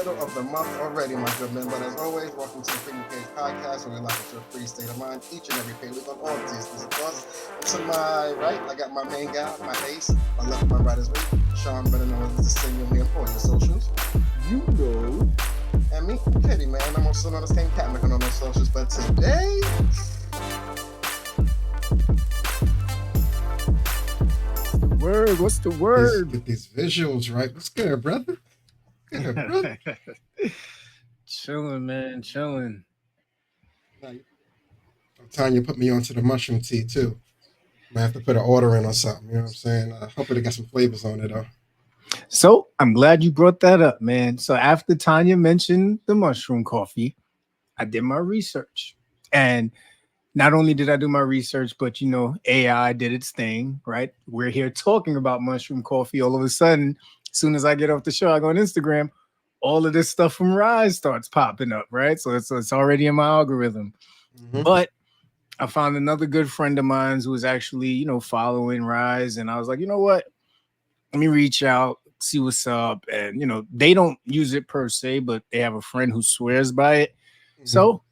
middle of the month already, my good men. But as always, welcome to the Freedom Page Podcast, where we lock into a free state of mind each and every page. We on all these of course. To my right, I got my main guy, my ace. My left, my right is me, Shawn, better known as the single me on the socials. You know. And me, Kenny, man. I'm also known as King Cat on those socials. But today, what's the word? Get these visuals right. What's good, brother? Good, brother. Chilling, man, chilling. I'm telling you, put me onto the mushroom tea too. I have to put an order in or something. You know what I'm saying? Hopefully, they got some flavors on it though. So I'm glad you brought that up, man. So after Tanya mentioned the mushroom coffee, I did my research, and not only did I do my research, but AI did its thing, right? We're here talking about mushroom coffee. All of a sudden, as soon as I get off the show, I go on Instagram, all of this stuff from Rise starts popping up, right? So it's already in my algorithm. Mm-hmm. But I found another good friend of mine who was actually, following Rise. And I was like, you know what? Let me reach out, see what's up. And, they don't use it per se, but they have a friend who swears by it. Mm-hmm. So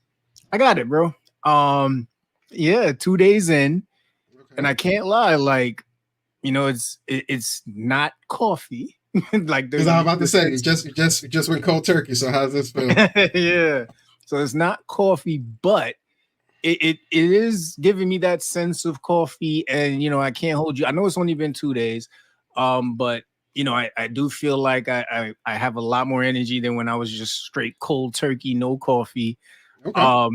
I got it, bro. 2 days in, okay. And I can't lie, like, it's not coffee. Like, because I'm about to say, you just went cold turkey. So how's this feel? Yeah. So it's not coffee, but it is giving me that sense of coffee. And I can't hold you. I know it's only been 2 days, but I do feel like I have a lot more energy than when I was just straight cold turkey, no coffee. Okay.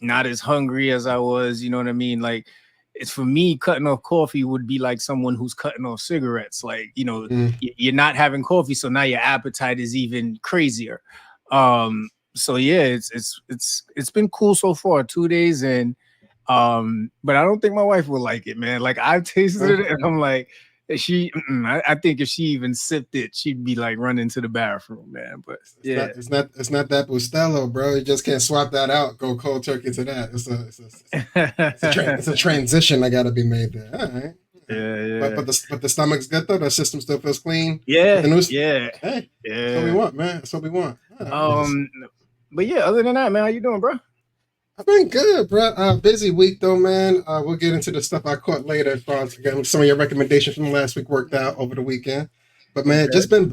Not as hungry as I was, you know what I mean? Like, it's for me, cutting off coffee would be like someone who's cutting off cigarettes. Like, you're not having coffee, so now your appetite is even crazier. So yeah, it's been cool so far, 2 days in. But I don't think my wife will like it, man. Like, I've tasted it and I'm like, I think if she even sipped it, she'd be like running to the bathroom, man. But it's not that Bustelo, bro. You just can't swap that out. Go cold turkey to that. It's a transition that got to be made there. All right. Yeah. But the stomach's good though. The system still feels clean. Yeah. Hey, that's what we want, man. That's what we want. But yeah, other than that, man, how you doing, bro? I've been good, bro. Busy week though, man. We'll get into the stuff I caught later. As far as some of your recommendations from last week worked out over the weekend. But man, just been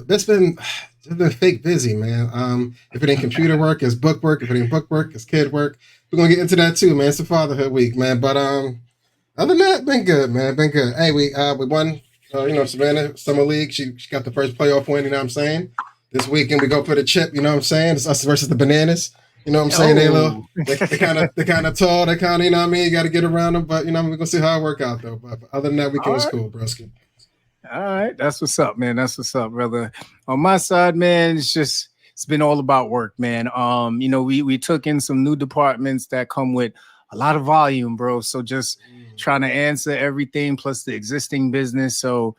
fake busy, man. If it ain't computer work, it's book work. If it ain't book work, it's kid work. We're gonna get into that too, man. It's a fatherhood week, man. But other than that, been good, man. Been good. Hey, we won. Savannah Summer League. She got the first playoff win. You know what I'm saying? This weekend we go for the chip. You know what I'm saying? It's us versus the Bananas. You know what I'm saying? They kind of tall. They kind of, you know what I mean? You got to get around them. But, we're going to see how it work out, though. But other than that, weekend was cool, broski. All right. That's what's up, man. That's what's up, brother. On my side, man, it's been all about work, man. We took in some new departments that come with a lot of volume, bro. So just trying to answer everything plus the existing business. So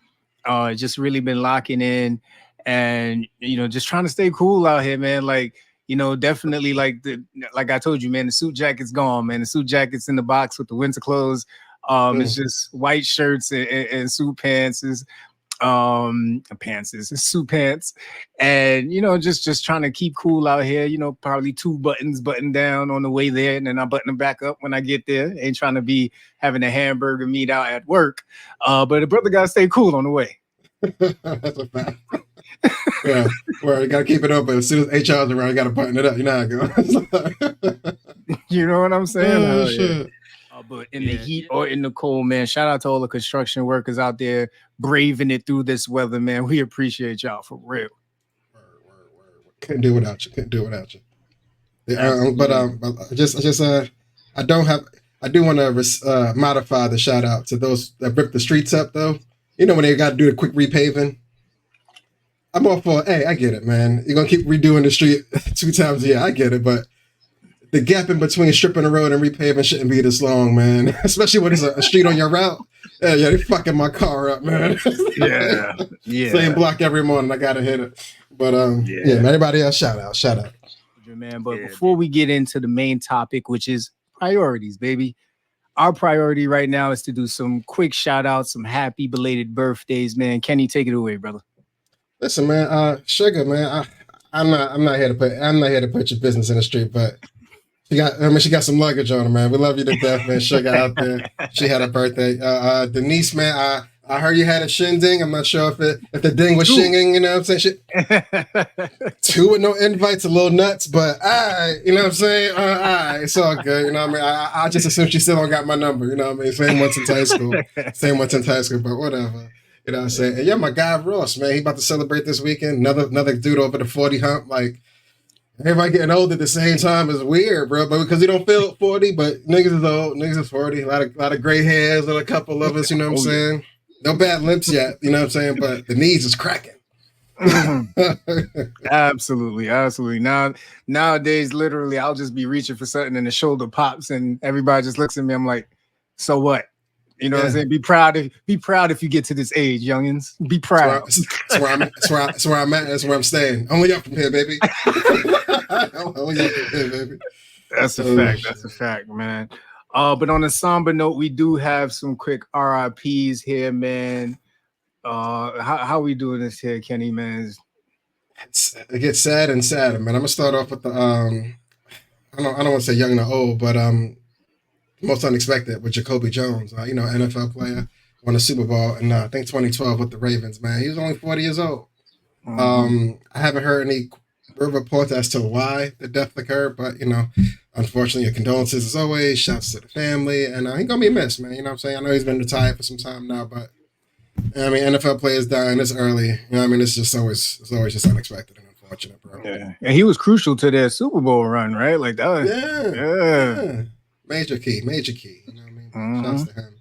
just really been locking in and, just trying to stay cool out here, man. Like, definitely like I told you, man, the suit jacket's gone, man. The suit jacket's in the box with the winter clothes. It's just white shirts and suit pants and suit pants. And, just trying to keep cool out here, probably 2 buttons buttoned down on the way there. And then I button them back up when I get there. Ain't trying to be having a hamburger meat out at work. But the brother got to stay cool on the way. That's a fact. Yeah, well, you gotta keep it open. As soon as HR's around, you gotta button it up. You know how it goes. You know what I'm saying? Shit. But in the heat or in the cold, man, shout out to all the construction workers out there braving it through this weather, man. We appreciate y'all for real. Word. Couldn't do without you. Yeah, but I do want to modify the shout out to those that ripped the streets up though. When they got to do a quick repaving. I'm all for, hey, I get it, man. You're going to keep redoing the street 2 times a year. I get it, but the gap in between stripping the road and repaving shouldn't be this long, man. Especially when it's a street on your route. Yeah, they fucking my car up, man. Yeah. Same block every morning. I got to hit it. But, man, everybody else, shout out. Man, but before we get into the main topic, which is priorities, baby. Our priority right now is to do some quick shout outs, some happy belated birthdays, man. Kenny, take it away, brother. Listen, man, Sugar, man, I'm not here to put your business in the street, but she got some luggage on her, man. We love you to death, man. Sugar out there. She had a birthday. Denise, man, I heard you had a shindig. I'm not sure if the ding was shinging, you know what I'm saying? Two with no invites, a little nuts, but you know what I'm saying? It's all good, you know what I mean? I just assume she still don't got my number, you know what I mean? Same one since high school, but whatever. You know what I'm saying? And yeah, my guy Ross, man, he about to celebrate this weekend. Another dude over the 40 hump, like. Everybody getting old at the same time is weird, bro. But because we don't feel 40, but niggas is old, niggas is 40. A lot of gray hairs on a couple of us, you know what I'm saying? No bad lips yet, you know what I'm saying? But the knees is cracking. Absolutely. Nowadays, literally, I'll just be reaching for something and the shoulder pops and everybody just looks at me. I'm like, so what? You know what I'm saying? Be proud if you get to this age, youngins. Be proud. That's where I'm at. That's where I'm staying. Only up from here, baby. That's a fact, man. But on a somber note, we do have some quick RIPs here, man. How we doing this here, Kenny, man? It gets sad and sadder, man. I'm gonna start off with the I don't want to say young or old, but most unexpected with Jacoby Jones, NFL player, won a Super Bowl in I think 2012 with the Ravens. Man, he was only 40 years old. I haven't heard any reports as to why the death occurred, but unfortunately, condolences as always. Shouts to the family, and he's gonna be missed, man. You know what I'm saying? I know he's been retired for some time now, but I mean, NFL players dying this early. You know what I mean? It's always just unexpected and unfortunate, bro. Yeah, and he was crucial to their Super Bowl run, right? Like that was yeah. Major key. You know what I mean? Shouts to him.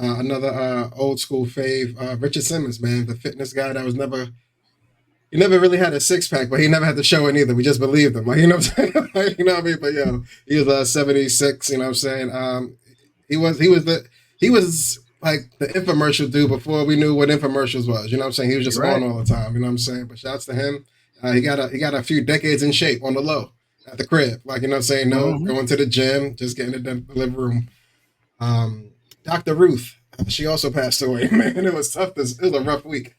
Another old school fave, Richard Simmons, man, the fitness guy that was he never really had a six pack, but he never had to show it either. We just believed him, like, you know what I'm saying? Like, you know what I mean? But he was 76. You know what I'm saying? He was like the infomercial dude before we knew what infomercials was. You know what I'm saying? He was just on all the time. You know what I'm saying? But shouts to him. He got a few decades in shape on the low at the crib. Like, you know what I'm saying? No, going to the gym, just getting it in the living room. Dr. Ruth, she also passed away. Man, it was tough. It was a rough week.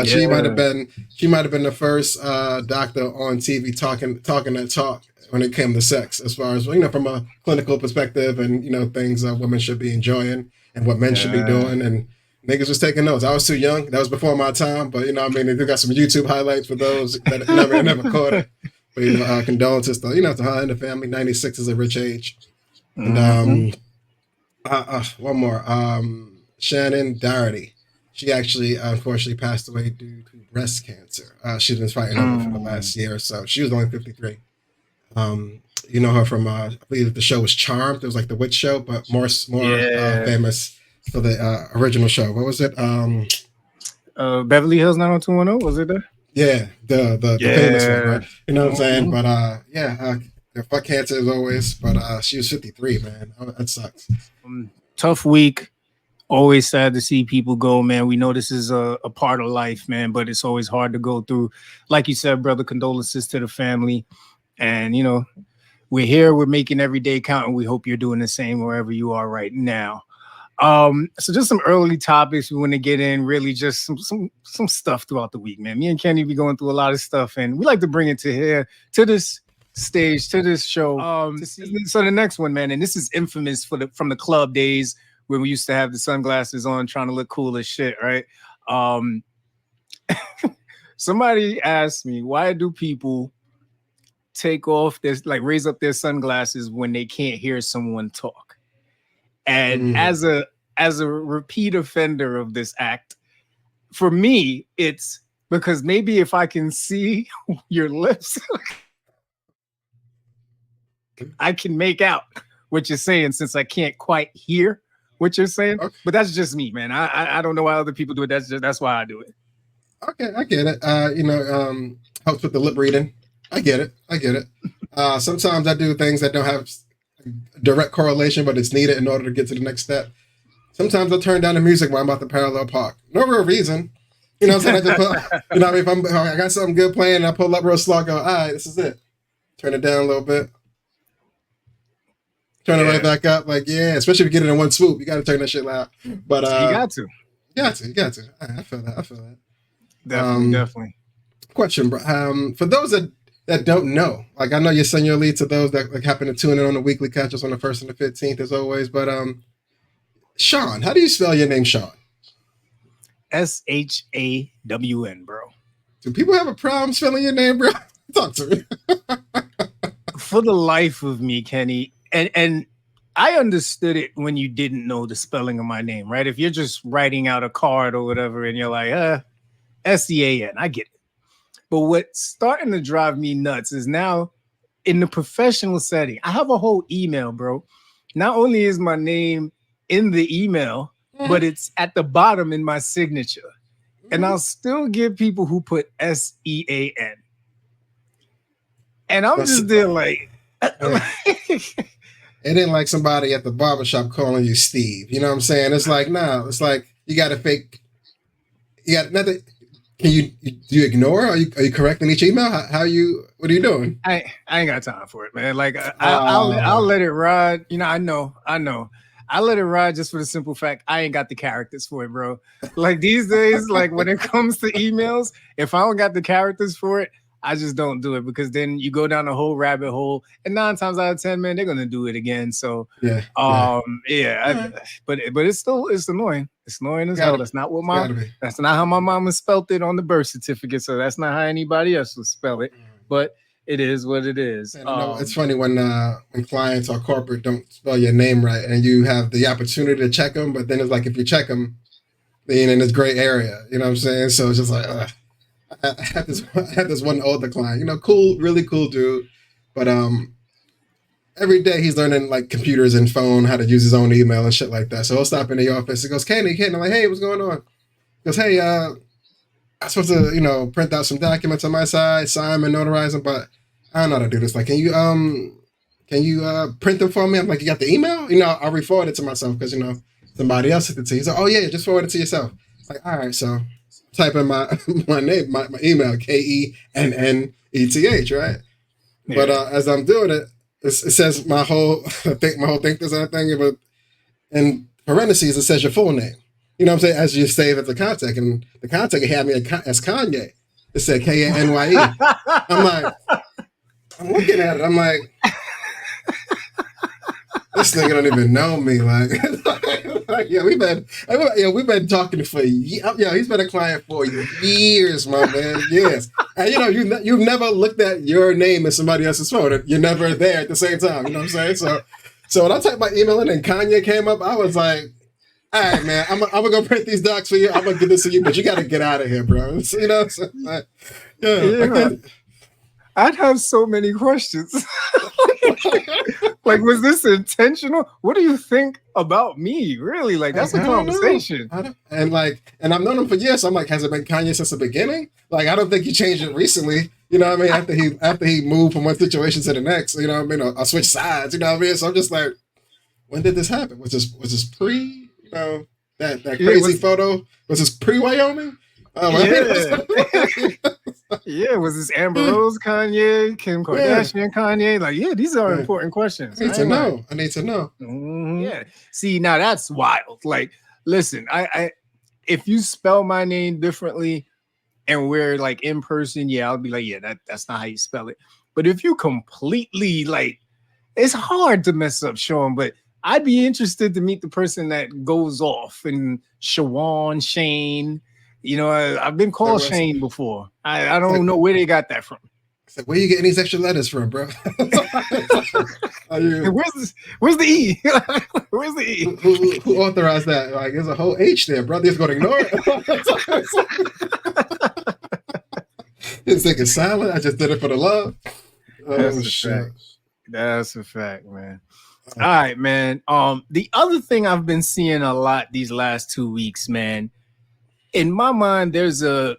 She might have been the first doctor on TV talking that talk when it came to sex, as far as from a clinical perspective and things women should be enjoying and what men should be doing, and niggas was taking notes. I was too young. That was before my time, but I mean, they got some YouTube highlights for those that never caught it. But condolences to to her and the family. 96 is a rich age. And one more. Shannon Doherty. She actually unfortunately passed away due to breast cancer. She's been fighting over for the last year or so. She was only 53. You know her from I believe the show was Charmed. It was like the witch show, but more famous for the original show. What was it? Beverly Hills 90210, was it there? Yeah, the famous one, right? You know what I'm saying? But fuck cancer as always. But she was 53, man. That sucks. Tough week. Always sad to see people go, man. We know this is a part of life, man, but it's always hard to go through. Like you said, brother, condolences to the family. And, we're here. We're making every day count, and we hope you're doing the same wherever you are right now. So just some early topics we want to get in, really just some stuff throughout the week, man. Me and Kenny be going through a lot of stuff, and we like to bring it to this stage, to this show. So the next one, man, and this is infamous from the club days when we used to have the sunglasses on trying to look cool as shit, right? Somebody asked me, why do people take off raise up their sunglasses when they can't hear someone talk? And as a repeat offender of this act, for me, it's because maybe if I can see your lips, I can make out what you're saying, since I can't quite hear what you're saying. Okay. But that's just me, man. I don't know why other people do it. That's why I do it. Okay, I get it. Helps with the lip reading. I get it. Sometimes I do things that don't have direct correlation, but it's needed in order to get to the next step. Sometimes I turn down the music while I'm about to parallel park. No real reason. You know what I'm saying? I just put, if I got something good playing and I pull up real slow, I go, all right, this is it. Turn it down a little bit. Turn it right back up. Like, especially if you get it in one swoop, you got to turn that shit loud. But you got to. You got to. I feel that. Definitely. Question, bro. For those that that don't know. Like I know you send your lead to those that like happen to tune in on the weekly catches on the 1st and the 15th as always. But Shawn, how do you spell your name, Shawn? SHAWN, bro. Do people have a problem spelling your name, bro? Talk to me. For the life of me, Kenny, and I understood it when you didn't know the spelling of my name, right? If you're just writing out a card or whatever and you're like, SEAN, I get it. But what's starting to drive me nuts is now in the professional setting, I have a whole email, bro. Not only is my name in the email, but it's at the bottom in my signature. And I'll still get people who put SEAN. And I'm just there like... It ain't like somebody at the barbershop calling you Steve. You know what I'm saying? It's like, no, it's like you got to fake... You got nothing... Do you ignore? Are you correcting each email? What are you doing? I ain't got time for it, man. Like I'll let it ride. You know, I know. I let it ride just for the simple fact I ain't got the characters for it, bro. Like these days, like when it comes to emails, if I don't got the characters for it, I just don't do it because then you go down a whole rabbit hole, and 9 times out of 10, man, they're gonna do it again. So but it's annoying. It's annoying as hell. That's not how my mama spelt it on the birth certificate. So that's not how anybody else would spell it. But it is what it is. It's funny when clients or corporate don't spell your name right, and you have the opportunity to check them, but then it's like if you check them, then in this gray area. You know what I'm saying? So it's just like. I had this one older client, cool, really cool dude, but every day he's learning like computers and phone, how to use his own email and shit like that. So he'll stop in the office. He goes, Kenny. I'm like, hey, what's going on? He goes, hey, I'm supposed to, print out some documents on my side, sign and notarize them, but I don't know how to do this. Like, can you print them for me? I'm like, you got the email? I'll re-forward it to myself because, somebody else sent it to you. He's like, oh yeah, just forward it to yourself. Like, all right, so type in my name, my email, KENNETH, right? Yeah. But as I'm doing it, it says my whole thing does that thing, but in parentheses it says your full name. You know what I'm saying? As you save as the contact, and the contact had me as Kanye. It said KANYE. I'm looking at it. I'm like, this nigga don't even know me. We've been talking for years. He's been a client for years, my man. Yes. And you've never looked at your name in somebody else's phone. You're never there at the same time. You know what I'm saying? So when I typed my email in and Kanye came up, I was like, all right, man, I'm gonna go print these docs for you. I'm gonna give this to you, but you gotta get out of here, bro. I'd have so many questions. Like, was this intentional? What do you think about me? Really? Like, that's a conversation. And I've known him for years. So I'm like, has it been Kanye since the beginning? Like, I don't think he changed it recently. You know what I mean? After he moved from one situation to the next, you know what I mean? I switched sides, you know what I mean? So I'm just like, when did this happen? Was this pre, that crazy photo? Was this pre-Wyoming? Yeah, was this Amber Rose Kanye, Kim Kardashian Kanye? Like, these are important questions. I need to know. Mm-hmm. Yeah. See, now that's wild. Like, listen, I if you spell my name differently and we're like in person, I'll be like, that's not how you spell it. But if you completely it's hard to mess up, Shawn, but I'd be interested to meet the person that goes off and Shawn, Shane. I've been called Shane before. I don't know where they got that from. So where are you getting these extra letters from, bro? Where's the E? Where's the E? Who authorized that? Like, there's a whole H there, bro. They're just going to ignore it. This thing is silent. I just did it for the love. That's a fact, man. All right, man. The other thing I've been seeing a lot these last 2 weeks, man. In my mind, there's a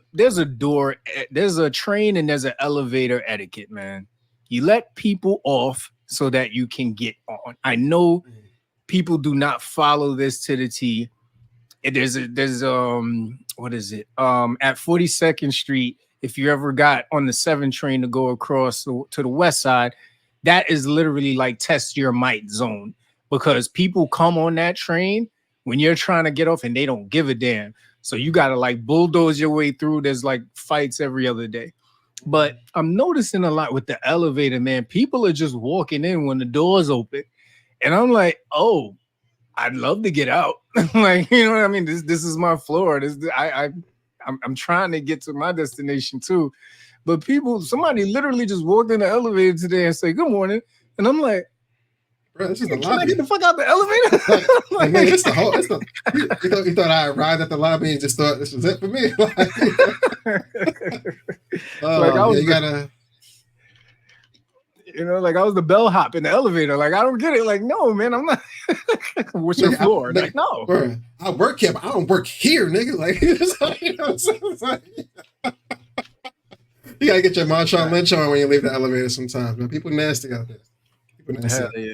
door, there's a train, and there's an elevator etiquette, man. You let people off so that you can get on. I know people do not follow this to the T. There's what is it? At 42nd Street, if you ever got on the 7 train to go across to the west side, that is literally like test your might zone, because people come on that train when you're trying to get off and they don't give a damn. So you got to bulldoze your way through. There's fights every other day. But I'm noticing a lot with the elevator, man. People are just walking in when the doors open. And I'm like, oh, I'd love to get out. Like, you know what I mean? This is my floor. I'm trying to get to my destination too. But somebody literally just walked in the elevator today and say, good morning. And I'm like, bro, this is the can lobby. I get the fuck out the elevator? Like, man, it's the whole. You thought I arrived at the lobby and just thought this was it for me. Like, I was gotta. Like I was the bellhop in the elevator. Like, I don't get it. Like, no, man, I'm not. What's your floor? Like, no. Bro, I work here, but I don't work here, nigga. Like, it's like, you gotta get your Marshawn Lynch on when you leave the elevator sometimes, man. People nasty out there.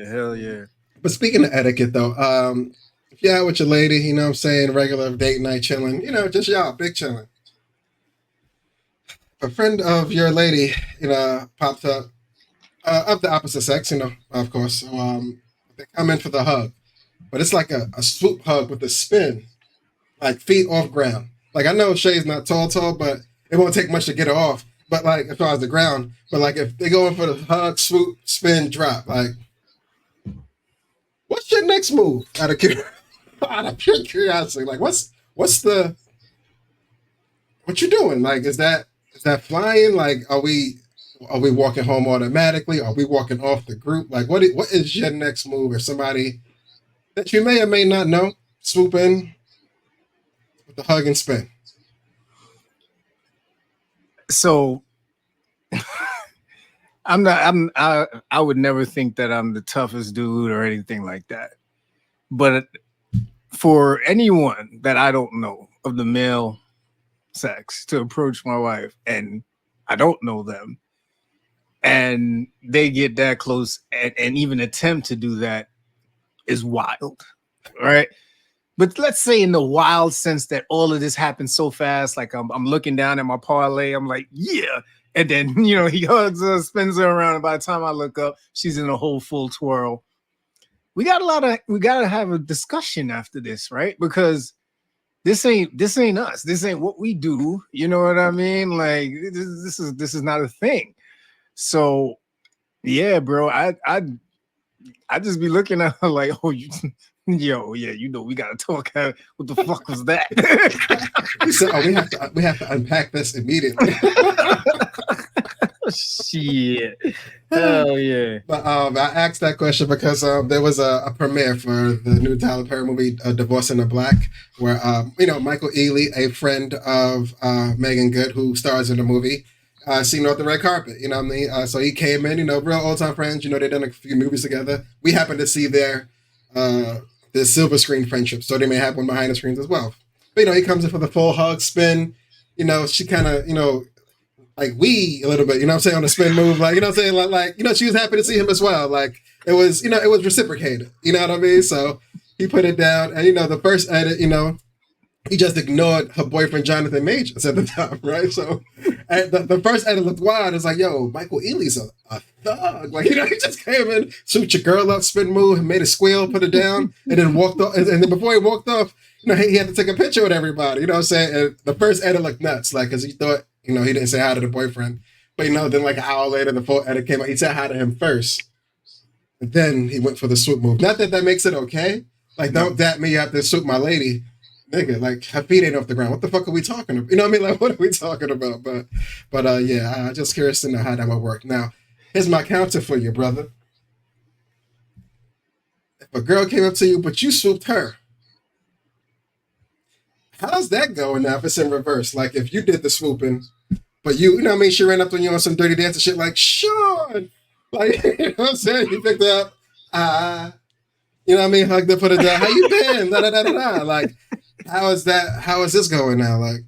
Hell yeah. But speaking of etiquette, though, if you're out with your lady, you know what I'm saying, regular date night chilling, just y'all, big chilling. A friend of your lady, popped up, of the opposite sex, of course. So, they come in for the hug. But it's like a swoop hug with a spin, like feet off ground. Like, I know Shay's not tall, but it won't take much to get her off. But, like, as far as the ground, but, like, if they go in for the hug, swoop, spin, drop, like, what's your next move? Out of pure curiosity, like, what you doing? Like, is that flying? Like, are we walking home automatically? Are we walking off the group? Like, what is your next move? If somebody that you may or may not know swoop in with the hug and spin. So I would never think that I'm the toughest dude or anything like that. But for anyone that I don't know of the male sex to approach my wife and I don't know them and they get that close and even attempt to do that is wild, right? But let's say in the wild sense that all of this happened so fast, like I'm looking down at my parlay, I'm like, yeah. And then, he hugs her, spins her around. And by the time I look up, she's in a whole full twirl. We got to have a discussion after this, right? Because this ain't us. This ain't what we do. You know what I mean? Like, this is not a thing. So yeah, bro, I just be looking at her like, oh, yo, yeah, we gotta talk. What the fuck was that? So, we have to unpack this immediately. Shit. Hell yeah. But I asked that question because there was a premiere for the new Tyler Perry movie, Divorcing the Black, where Michael Ealy, a friend of Megan Good, who stars in the movie, seen her off the red carpet. You know what I mean? So he came in, real old time friends. They've done a few movies together. We happened to see their silver screen friendship, so they may have one behind the screens as well. But he comes in for the full hug, spin. She kind of like a little bit. On the spin move, like she was happy to see him as well. Like it was reciprocated. You know what I mean? So he put it down, and the first edit, he just ignored her boyfriend Jonathan Majors at the time, right? So the first edit looked wild. It's like, yo, Michael Ealy's a thug. Like, he just came in, shoot your girl up, spin move, made a squeal, put it down, and then walked off. And then before he walked off, he had to take a picture with everybody. You know what I'm saying? And the first edit looked nuts, like, because he thought, he didn't say hi to the boyfriend. But, then like an hour later, the full edit came out. He said hi to him first. And then he went for the swoop move. Not that makes it okay. Like, don't dap me after swoop my lady. Nigga, like, her feet ain't off the ground. What the fuck are we talking about? You know what I mean? Like, what are we talking about? But yeah, I'm just curious to know how that would work. Now, here's my counter for you, brother. If a girl came up to you, but you swooped her, how's that going now if it's in reverse? Like, if you did the swooping, but you know what I mean? She ran up on you on some dirty dance and shit like, Shawn! Like, you know what I'm saying? You picked her up, you know what I mean? Hugged her, put her down. How you been? Da da da da da. Like, how is this going now? Like,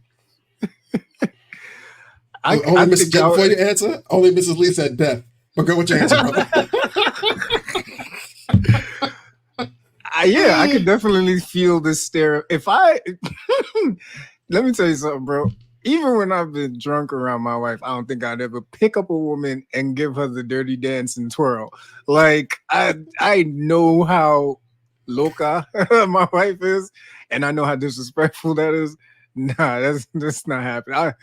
before you answer, only Mrs. Lee said death. But go with your answer, brother. I could definitely feel this stare. Let me tell you something, bro. Even when I've been drunk around my wife, I don't think I'd ever pick up a woman and give her the dirty dance and twirl. Like, I know how loca my wife is, and I know how disrespectful that is. Nah, that's not happening.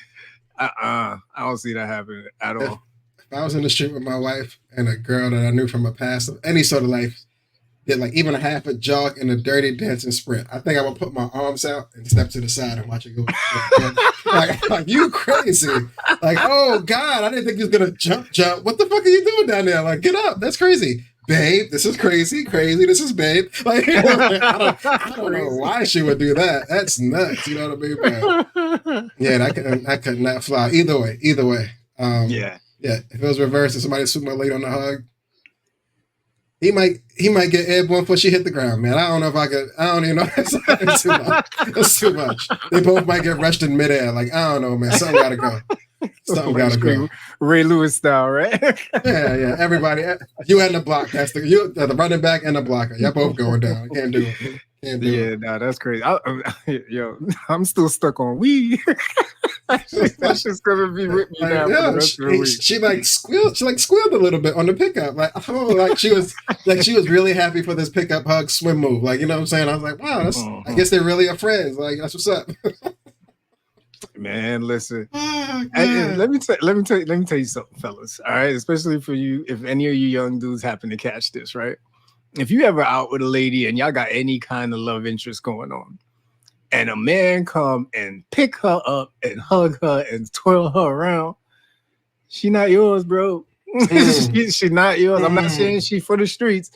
I don't see that happening at If, all. if I was in the street with my wife and a girl that I knew from a past of any sort of life did like even a half a jog in a dirty dancing sprint, I think I would put my arms out and step to the side and watch it go. Like you crazy. Like, oh God, I didn't think you was gonna jump. What the fuck are you doing down there? Like, get up. That's crazy. Babe, this is crazy. This is babe. Like, I don't know why she would do that. That's nuts. You know what I mean? But yeah, that could not fly. Either way. Yeah. If it was reversed and somebody swooped my late on the hug, he might get airborne before she hit the ground, man. I don't know if I could. I don't even know. It's too much. It's too much. They both might get rushed in midair. Like, I don't know, man. Something gotta go. Something gotta go. Ray Lewis style, right? Yeah. Everybody, you and the block. That's the running back and the blocker. Y'all both going down. Can't do it. No, that's crazy. I'm still stuck on we. That's just gonna be with me now for the rest of the week. She like squealed a little bit on the pickup. Like she was really happy for this pickup hug swim move. Like, you know what I'm saying? I was like, wow, I guess they're really friends. Like, that's what's up. Man, listen. Let me tell you something, fellas. All right, especially for you, if any of you young dudes happen to catch this, right? If you ever out with a lady and y'all got any kind of love interest going on, and a man come and pick her up and hug her and twirl her around, she not yours, bro. She not yours. I'm not saying she for the streets,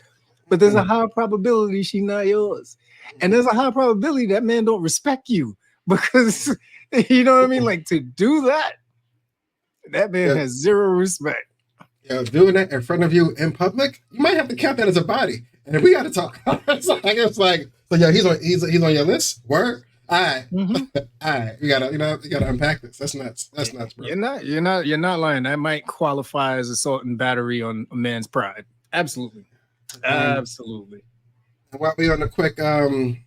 but there's a high probability she not yours. And there's a high probability that man don't respect you because, you know what I mean? Like, to do that man has zero respect. Doing that in front of you in public, you might have to count that as a body. And if we got to talk, it's like, so yeah, he's on your list. Word. All right. All right. You gotta unpack this. That's nuts. That's nuts, bro. You're not lying. That might qualify as assault and battery on a man's pride. Absolutely. Absolutely. While we on the quick man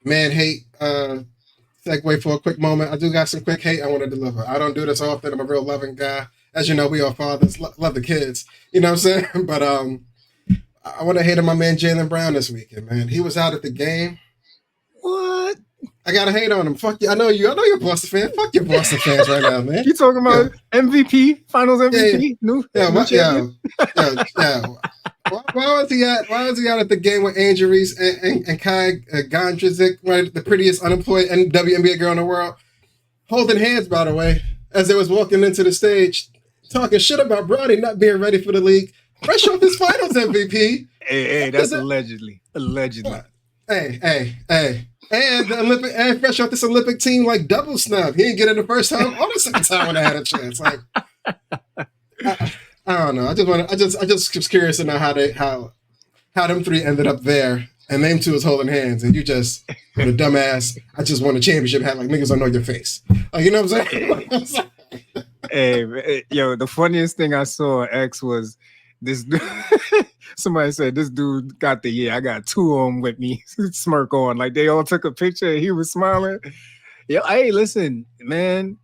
hate segue for a quick moment, I do got some quick hate I want to deliver. I don't do this often. I'm a real loving guy. As you know, we are fathers, love the kids. You know what I'm saying? But I want to hate on my man Jalen Brown this weekend, man. He was out at the game. What? I gotta hate on him. Fuck you. I know you're a Boston fan. Fuck your Boston fans right now, man. You talking about MVP, Finals MVP? Why was he out at the game with injuries and Kai Gondrizik, the prettiest unemployed WNBA girl in the world, holding hands, by the way, as they was walking into the stage, talking shit about Bronny not being ready for the league, fresh off his Finals MVP. Hey, that's allegedly. Hey. And the Olympic, and fresh off this Olympic team, like double snub. He didn't get in the first time or the second time when I had a chance. Like, I don't know. I just was curious to know how them three ended up there, and them two was holding hands, and you just with a dumbass. I just won a championship hat. Like, niggas don't know your face. Like, you know what I'm saying? Hey, yo, the funniest thing I saw on X was this. Somebody said this dude got I got two of them with me, smirk on. Like, they all took a picture and he was smiling. Yo, hey, listen, man.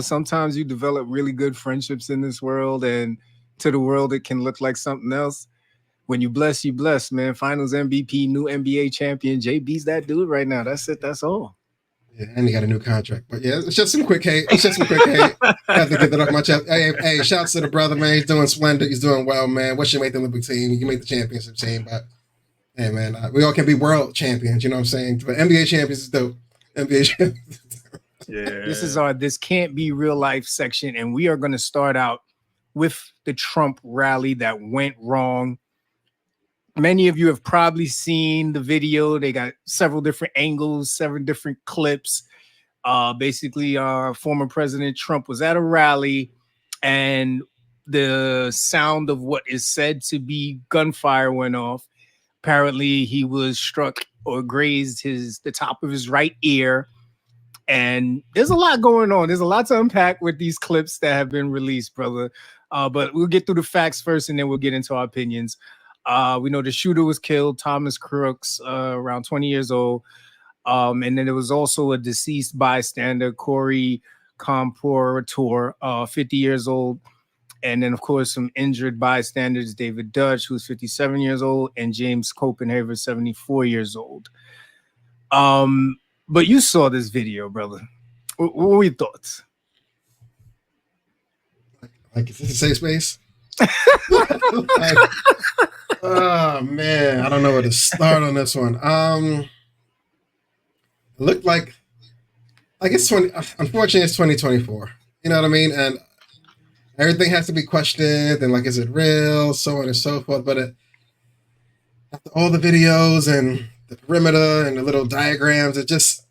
Sometimes you develop really good friendships in this world, and to the world it can look like something else. When you bless, man. Finals MVP, new NBA champion. JB's that dude right now. That's it. That's all. Yeah, and he got a new contract. But yeah, it's just some quick hate. I have to get that off my chest. Hey, shouts to the brother, man. He's doing splendid. He's doing well, man. Wish you make the Olympic team. You can make the championship team. But hey, man, we all can be world champions. You know what I'm saying? But NBA champions is dope. NBA champions. Yeah. This is our This Can't Be Real Life section. And we are going to start out with the Trump rally that went wrong. Many of you have probably seen the video. They got several different angles, 7 different clips. Basically, former President Trump was at a rally, and the sound of what is said to be gunfire went off. Apparently, he was struck or grazed the top of his right ear. And there's a lot going on. There's a lot to unpack with these clips that have been released, brother. But we'll get through the facts first, and then we'll get into our opinions. We know the shooter was killed, Thomas Crooks, around 20 years old. And then there was also a deceased bystander, Corey Comparator, 50 years old. And then, of course, some injured bystanders, David Dutch, who's 57 years old, and James Copenhaver, 74 years old. But you saw this video, brother. What were your thoughts? Like, is this a safe space? Like, oh man, I don't know where to start on this one. It looked like it's 20. Unfortunately, it's 2024. You know what I mean? And everything has to be questioned, and like, is it real? So on and so forth. But after all the videos and the perimeter and the little diagrams, it just,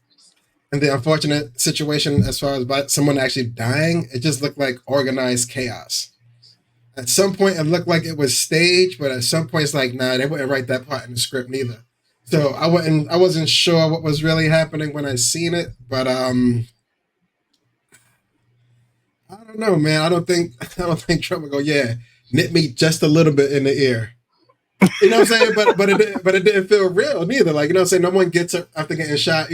and the unfortunate situation as far as by someone actually dying, it just looked like organized chaos. At some point, it looked like it was staged, but at some point, it's like, nah, they wouldn't write that part in the script neither. So I wasn't sure what was really happening when I seen it, but I don't know, man. I don't think Trump would go, yeah, nip me just a little bit in the ear. You know what I'm saying? But it didn't feel real neither. Like, you know what I'm saying? No one gets up after getting shot,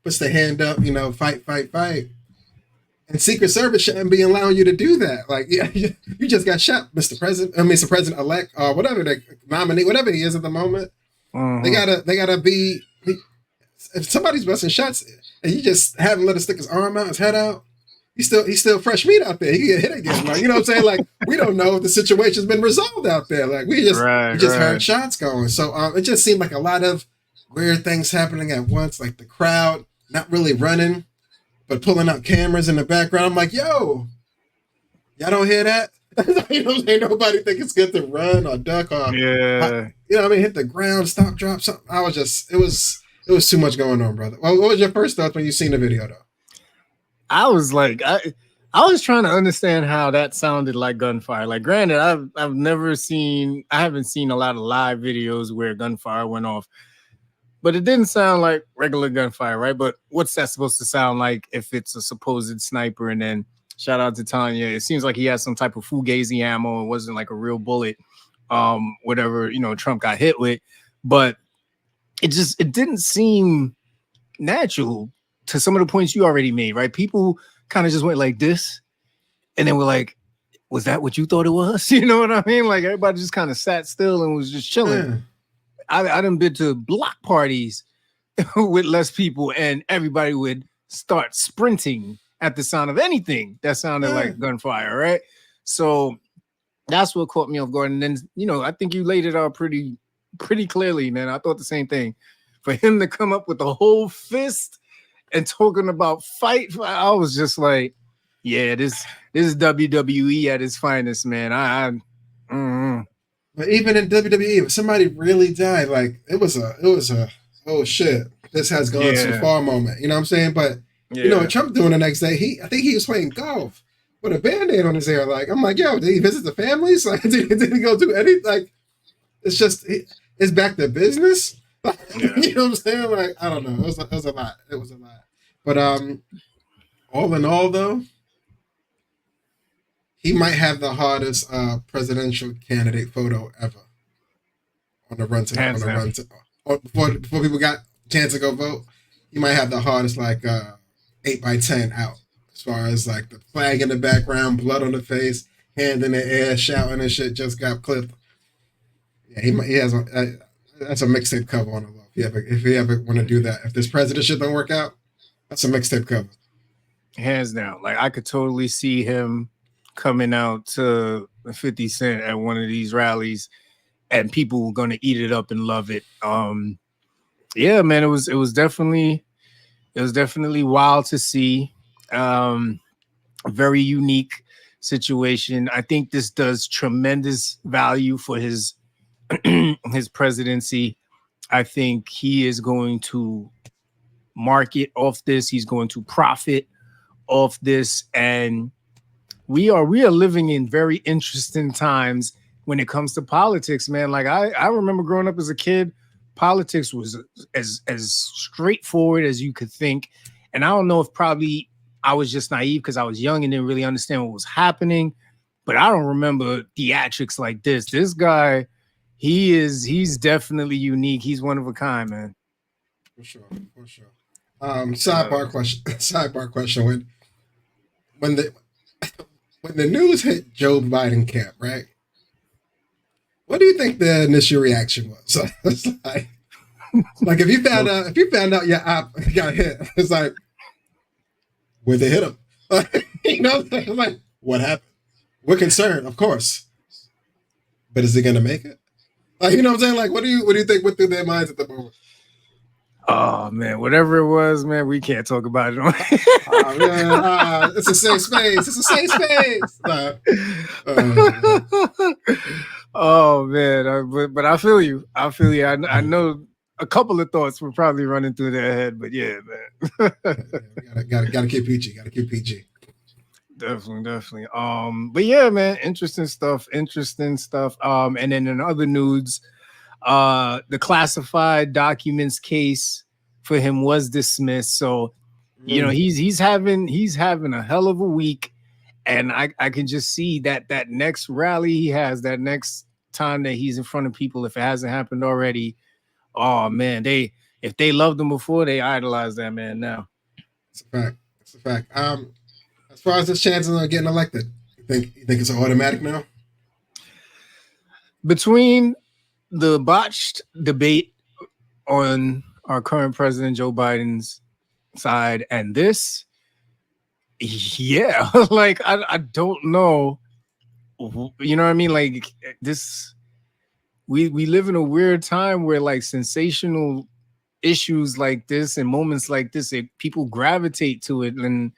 puts their hand up, fight. And Secret Service shouldn't be allowing you to do that. Like, yeah, you just got shot, Mr. President elect, or whatever the nominee, whatever he is at the moment. They gotta be. If somebody's busting shots and you just have him let him stick his arm out, his head out, he's still fresh meat out there. He can get hit again. Like, you know what I'm saying? Like, we don't know if the situation's been resolved out there. Like, we just heard shots going. So it just seemed like a lot of weird things happening at once. Like the crowd not really running, but pulling out cameras in the background. I'm like, yo, y'all don't hear that? You know what I'm saying? Nobody think it's good to run or duck or, hit the ground, stop, drop, something. It was too much going on, brother. Well, what was your first thoughts when you seen the video, though? I was like, I was trying to understand how that sounded like gunfire. Like, granted, I haven't seen a lot of live videos where gunfire went off, but it didn't sound like regular gunfire, right? But what's that supposed to sound like if it's a supposed sniper? And then shout out to Tanya. It seems like he had some type of fugazi ammo. It wasn't like a real bullet, whatever, Trump got hit with. But it didn't seem natural to some of the points you already made, right? People kind of just went like this. And then we're like, was that what you thought it was? You know what I mean? Like, everybody just kind of sat still and was just chilling. Yeah. I done been to block parties with less people and everybody would start sprinting at the sound of anything that sounded like gunfire, right? So that's what caught me off guard. And then, I think you laid it out pretty clearly, man. I thought the same thing. For him to come up with a whole fist and talking about fight, I was just like, yeah, this is WWE at its finest, man. But even in WWE, if somebody really died, like it was a oh shit, this has gone too far moment. You know what I'm saying? But Trump doing the next day, I think he was playing golf with a Band-Aid on his hair. Like, I'm like, yo, did he visit the families? Like, did he go do anything? Like, it's just it's back to business. You know what I'm saying? Like, I don't know. It was a lot. It was a lot. But all in all, though, he might have the hardest presidential candidate photo ever on the run before people got a chance to go vote. He might have the hardest 8x10 out as far as like the flag in the background, blood on the face, hand in the air, shouting and shit. Just got clipped. Yeah, he has that's a mixtape cover on the low. If he ever want to do that, if this president shit don't work out, that's a mixtape cover. Hands down, like I could totally see him coming out to 50 Cent at one of these rallies and people were going to eat it up and love it. Yeah, man, it was definitely wild to see. A very unique situation. I think this does tremendous value for his his presidency. I think he is going to market off this. He's going to profit off this, and we are living in very interesting times when it comes to politics, man. Like I remember growing up as a kid, politics was as straightforward as you could think. And I don't know if probably I was just naive because I was young and didn't really understand what was happening. But I don't remember theatrics like this. This guy, he's definitely unique. He's one of a kind, man. For sure. Sidebar question. When the news hit Joe Biden camp, right? What do you think the initial reaction was? It's like if you found out your op got hit, it's like, where'd they hit him? You know, like what happened? We're concerned, of course, but is he gonna make it? Like, you know what I'm saying? Like, what do you think went through their minds at the moment? Oh man, whatever it was, man, we can't talk about it. Oh man, it's a safe space. It's a safe space. Oh man, but I feel you. I feel you. I know a couple of thoughts were probably running through their head, but yeah, man. Gotta keep PG. Gotta keep PG. Definitely. But yeah, man, interesting stuff. And then in other news, the classified documents case for him was dismissed. So, you know, he's having a hell of a week. And I can just see that next rally he has, that next time that he's in front of people, if it hasn't happened already, oh man, if they loved him before, they idolize that man now. It's a fact. As far as his chances of getting elected, you think it's an automatic now? Between the botched debate on our current president Joe Biden's side and this, yeah, like I don't know, you know what I mean? Like this, we live in a weird time where like sensational issues like this and moments like this, people gravitate to it, and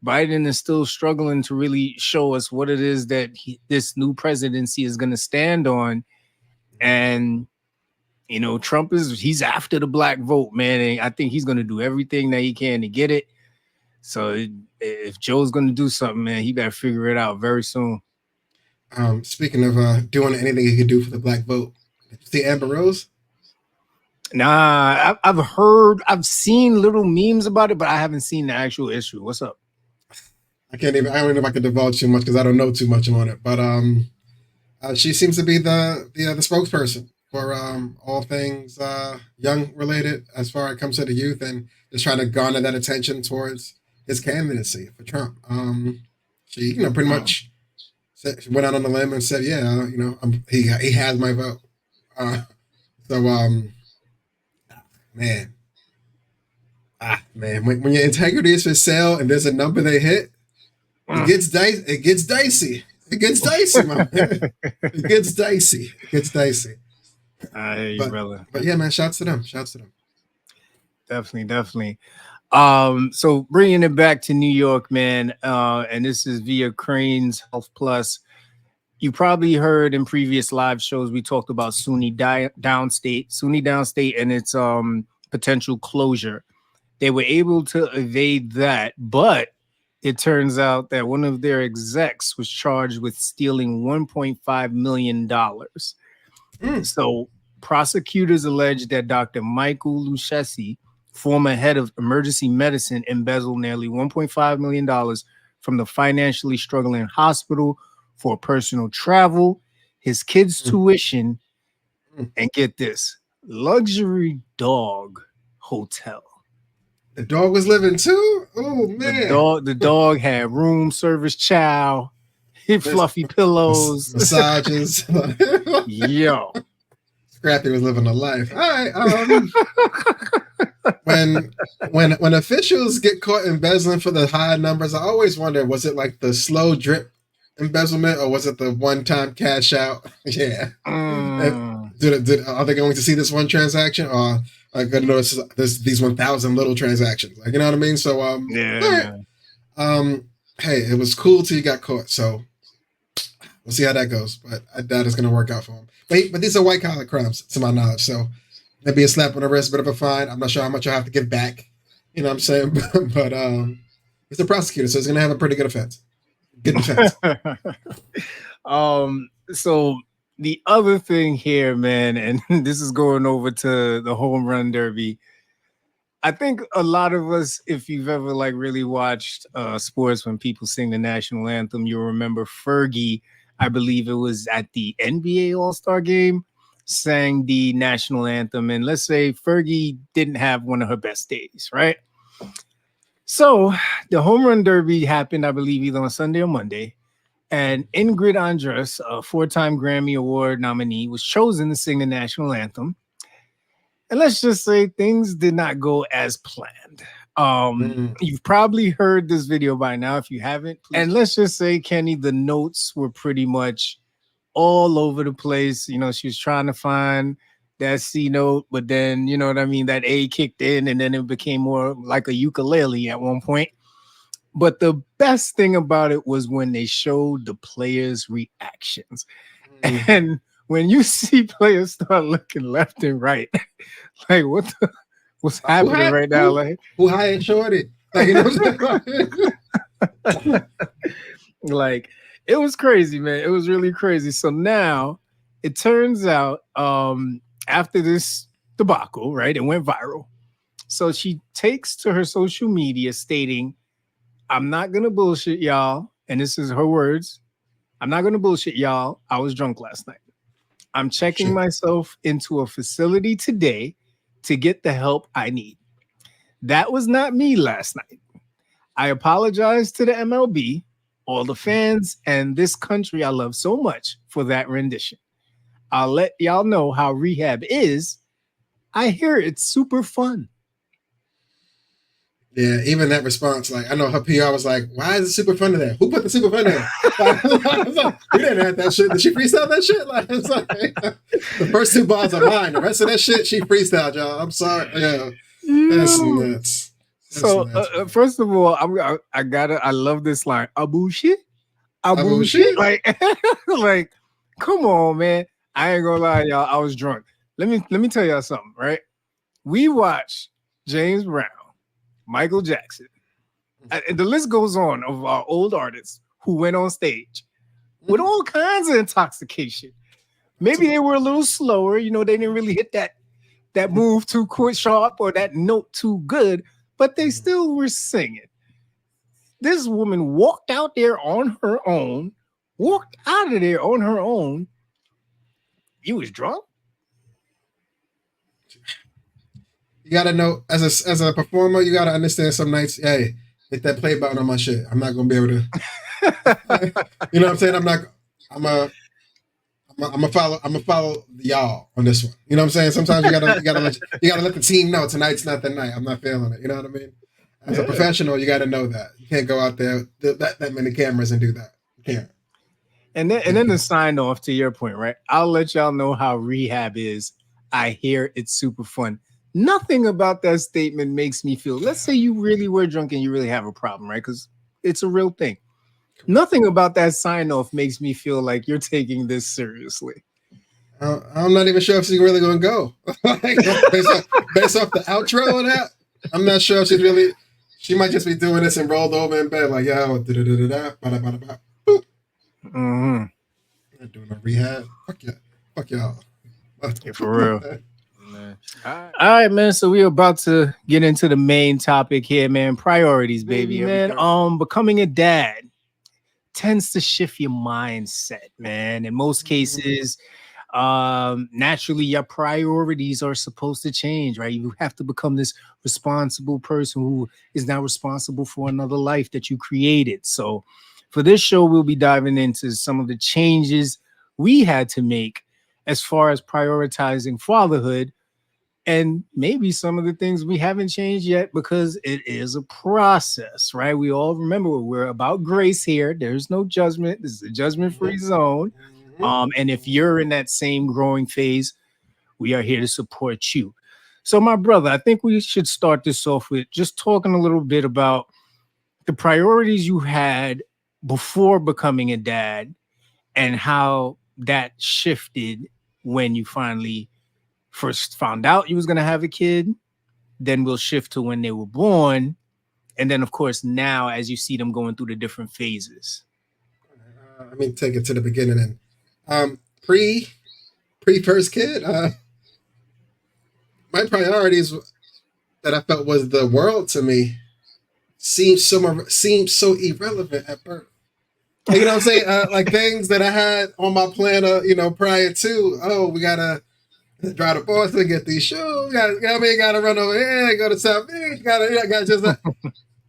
Biden is still struggling to really show us what it is that this new presidency is going to stand on. And you know, Trump he's after the black vote, man, and I think he's going to do everything that he can to get it. So if Joe's going to do something, man, he better figure it out very soon. Speaking of doing anything he could do for the black vote, did you see Amber Rose? Nah, I've seen little memes about it, but I haven't seen the actual issue. What's up? I don't even know if I can divulge too much because I don't know too much on it. But she seems to be the spokesperson for all things young related as far as it comes to the youth, and just trying to garner that attention towards his candidacy for Trump. She, pretty much went out on a limb and said, yeah, he has my vote. Man, when your integrity is for sale and there's a number they hit, it gets dicey. It gets dicey, my man. It gets dicey. I hear you, brother. But yeah, man, shouts to them. Definitely. So bringing it back to New York, man, and this is via Crane's Health Plus. You probably heard in previous live shows we talked about SUNY Downstate and its potential closure. They were able to evade that, but it turns out that one of their execs was charged with stealing $1.5 million. So prosecutors allege that Dr. Michael Lucchesi, former head of emergency medicine, embezzled nearly $1.5 million from the financially struggling hospital for personal travel, his kids' tuition, and get this, luxury dog hotel. The dog was living too? Oh, man. The dog had room service, chow, fluffy pillows, massages. Yo. Scrappy was living a life. All right. When officials get caught embezzling for the high numbers, I always wonder, was it like the slow drip embezzlement or was it the one-time cash out? Yeah. Are they going to see this one transaction, or are going to notice these 1,000 little transactions? Like, you know what I mean? So yeah. Right. Hey, it was cool till you got caught. So we'll see how that goes. But I doubt it's going to work out for him. But these are white collar crimes, to my knowledge. So maybe a slap on the wrist, bit of a fine. I'm not sure how much I have to give back. You know what I'm saying? But he's a prosecutor, so he's going to have a pretty good offense. Good defense. So the other thing here, man, and this is going over to the home run derby. I think a lot of us, if you've ever like really watched sports when people sing the national anthem, you'll remember Fergie. I believe it was at the NBA All-Star game, sang the national anthem. And let's say Fergie didn't have one of her best days, right? So the home run derby happened, I believe, either on Sunday or Monday. And Ingrid Andress, a 4-time Grammy Award nominee, was chosen to sing the national anthem. And let's just say things did not go as planned. You've probably heard this video by now. If you haven't, please. And let's just say, Kenny, the notes were pretty much all over the place. You know, she was trying to find that C note, but then, you know what I mean, that A kicked in, and then it became more like a ukulele at one point. But the best thing about it was when they showed the players' reactions. And when you see players start looking left and right, like what's happening right now? Like, who hired Shorty? Like, you know what I'm saying? Like, it was crazy, man. It was really crazy. So now it turns out, after this debacle, right, it went viral. So she takes to her social media stating, "I'm not gonna bullshit y'all," and this is her words. "I'm not gonna bullshit y'all. I was drunk last night. I'm checking myself into a facility today to get the help I need. That was not me last night. I apologize to the MLB, all the fans, and this country I love so much for that rendition. I'll let y'all know how rehab is. I hear it's super fun." Yeah, even that response, like, I know her PR was like, "Why is it super fun there? Who put the super fun there?" Like, we didn't have that shit. Did she freestyle that shit? Like, it's like the first 2 bars are mine. The rest of that shit, she freestyled, y'all. I'm sorry. Yeah, that's nuts. So, first of all, I love this line. Abushi? Abushi? Like, come on, man. I ain't gonna lie, y'all. I was drunk. Let me tell y'all something, right? We watched James Brown, Michael Jackson, and the list goes on of our old artists who went on stage with all kinds of intoxication. Maybe they were a little slower, you know, they didn't really hit that move too quick, sharp, or that note too good, but they still were singing. This woman walked out there on her own, walked out of there on her own. You was drunk? You gotta know, as a performer, you gotta understand some nights, hey, hit that play button on my shit. I'm not gonna be able to. You know what I'm saying? I'm gonna follow y'all on this one. You know what I'm saying? Sometimes you gotta let the team know tonight's not the night. I'm not feeling it. You know what I mean? As a professional, you gotta know that. You can't go out there that many cameras and do that. You can't. And then the sign off to your point, right? I'll let y'all know how rehab is. I hear it's super fun. Nothing about that statement makes me feel, let's say you really were drunk and you really have a problem, right? Because it's a real thing. Nothing about that sign off makes me feel like you're taking this seriously. I'm not even sure if she's really going to go. based off the outro of that, I'm not sure if she's really, she might just be doing this and rolled over in bed like, yo, da-da-da-da-da, boop. Not doing a rehab. Fuck y'all. Yeah, for real. All right, man. So we're about to get into the main topic here, man. Priorities, baby, man. Becoming a dad tends to shift your mindset, man. In most cases, naturally, your priorities are supposed to change, right? You have to become this responsible person who is now responsible for another life that you created. So for this show, we'll be diving into some of the changes we had to make as far as prioritizing fatherhood, and maybe some of the things we haven't changed yet because it is a process, right? We all remember we're about grace here. There's no judgment. This is a judgment-free zone. And if you're in that same growing phase, we are here to support you. So, my brother, I think we should start this off with just talking a little bit about the priorities you had before becoming a dad and how that shifted when you finally first found out you was going to have a kid. Then we'll shift to when they were born. And then, of course, now as you see them going through the different phases. Let me take it to the beginning. And pre first kid, my priorities that I felt was the world to me seemed so irrelevant at birth. Like, you know what I'm saying? Like things that I had on my planner, you know, prior to, we gotta drive to Boston, get these shoes. Gotta run over here, go to South Beach. Gotta just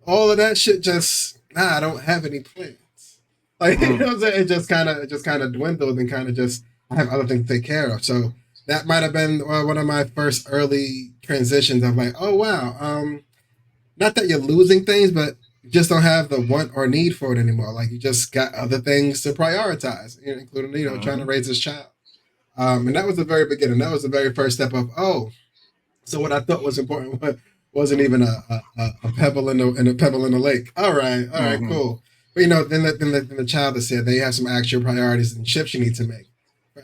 all of that shit. Just I don't have any plans. Like you know what I'm saying? It just kind of dwindled and kind of just I have other things to take care of. So that might have been one of my first early transitions of like, oh wow, not that you're losing things, but you just don't have the want or need for it anymore. Like you just got other things to prioritize, including trying to raise this child. And that was the very beginning. That was the very first step of so what I thought was important wasn't even a pebble in a pebble in the lake. All right, cool. But then the child has said they have some actual priorities and shifts you need to make.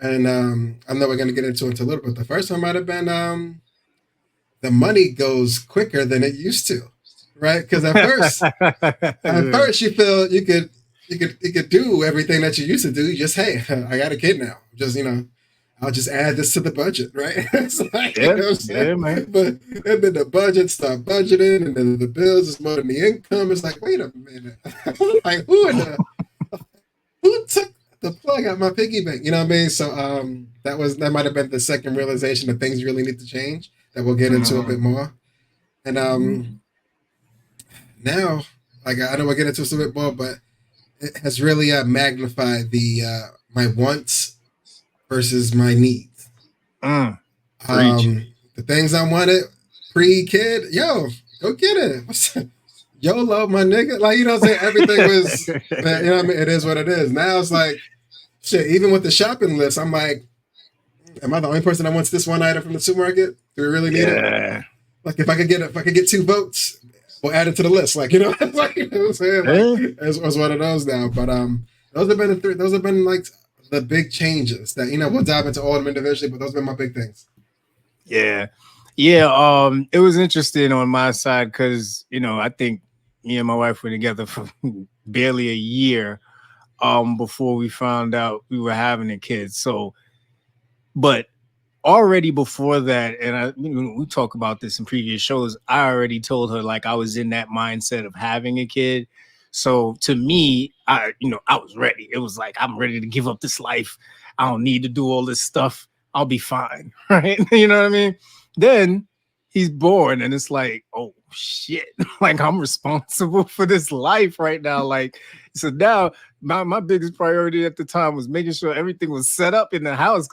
And I know we're going to get into it a little bit. The first one might have been the money goes quicker than it used to, right? Because at first you feel you could do everything that you used to do. You just I got a kid now. Just I'll just add this to the budget, right? It's like, yeah, what I'm saying? Man. But and then the budget start budgeting, and then the bills is more than the income. It's like, wait a minute, like who took the plug out my piggy bank? You know what I mean? So that might have been the second realization that things really need to change. That we'll get into a bit more, and now, like I know we'll get into this a bit more, but it has really magnified my wants versus my needs. The things I wanted pre-kid, go get it. YOLO, my nigga. Like, what I'm saying? Everything was, man, what I mean? It is what it is. Now it's like, shit, even with the shopping list, I'm like, am I the only person that wants this one item from the supermarket? Do we really need it? Like, if I could get 2 votes, we'll add it to the list. Like, it's like, what I'm saying? Like, it's one of those now. But those have been like the big changes that we'll dive into all of them individually, but those have been my big things. Yeah. It was interesting on my side because I think me and my wife were together for barely a year before we found out we were having a kid. So, but already before that, and we talk about this in previous shows, I already told her like I was in that mindset of having a kid. So to me, I was ready. It was like, I'm ready to give up this life. I don't need to do all this stuff. I'll be fine. Right. You know what I mean? Then he's born and it's like, oh shit, like I'm responsible for this life right now. Like, so now my biggest priority at the time was making sure everything was set up in the house.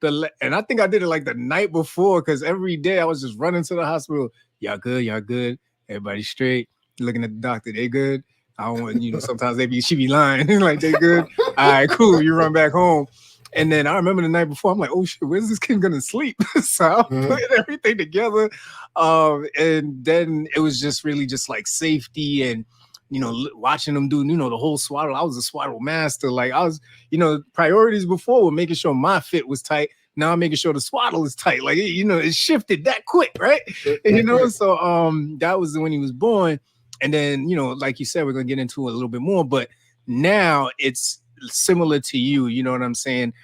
And I think I did it like the night before because every day I was just running to the hospital. Y'all good. Everybody straight. Looking at the doctor. They good. I don't want, sometimes she be lying. Like, they good. All right, cool. You run back home. And then I remember the night before, I'm like, oh shit, where's this kid gonna sleep? So I put everything together. And then it was just really just like safety and, watching them do, the whole swaddle. I was a swaddle master. Like I was, priorities before were making sure my fit was tight. Now I'm making sure the swaddle is tight. Like, it shifted that quick, right? So that was when he was born. And then, like you said, we're going to get into it a little bit more, but now it's similar to you. You know what I'm saying?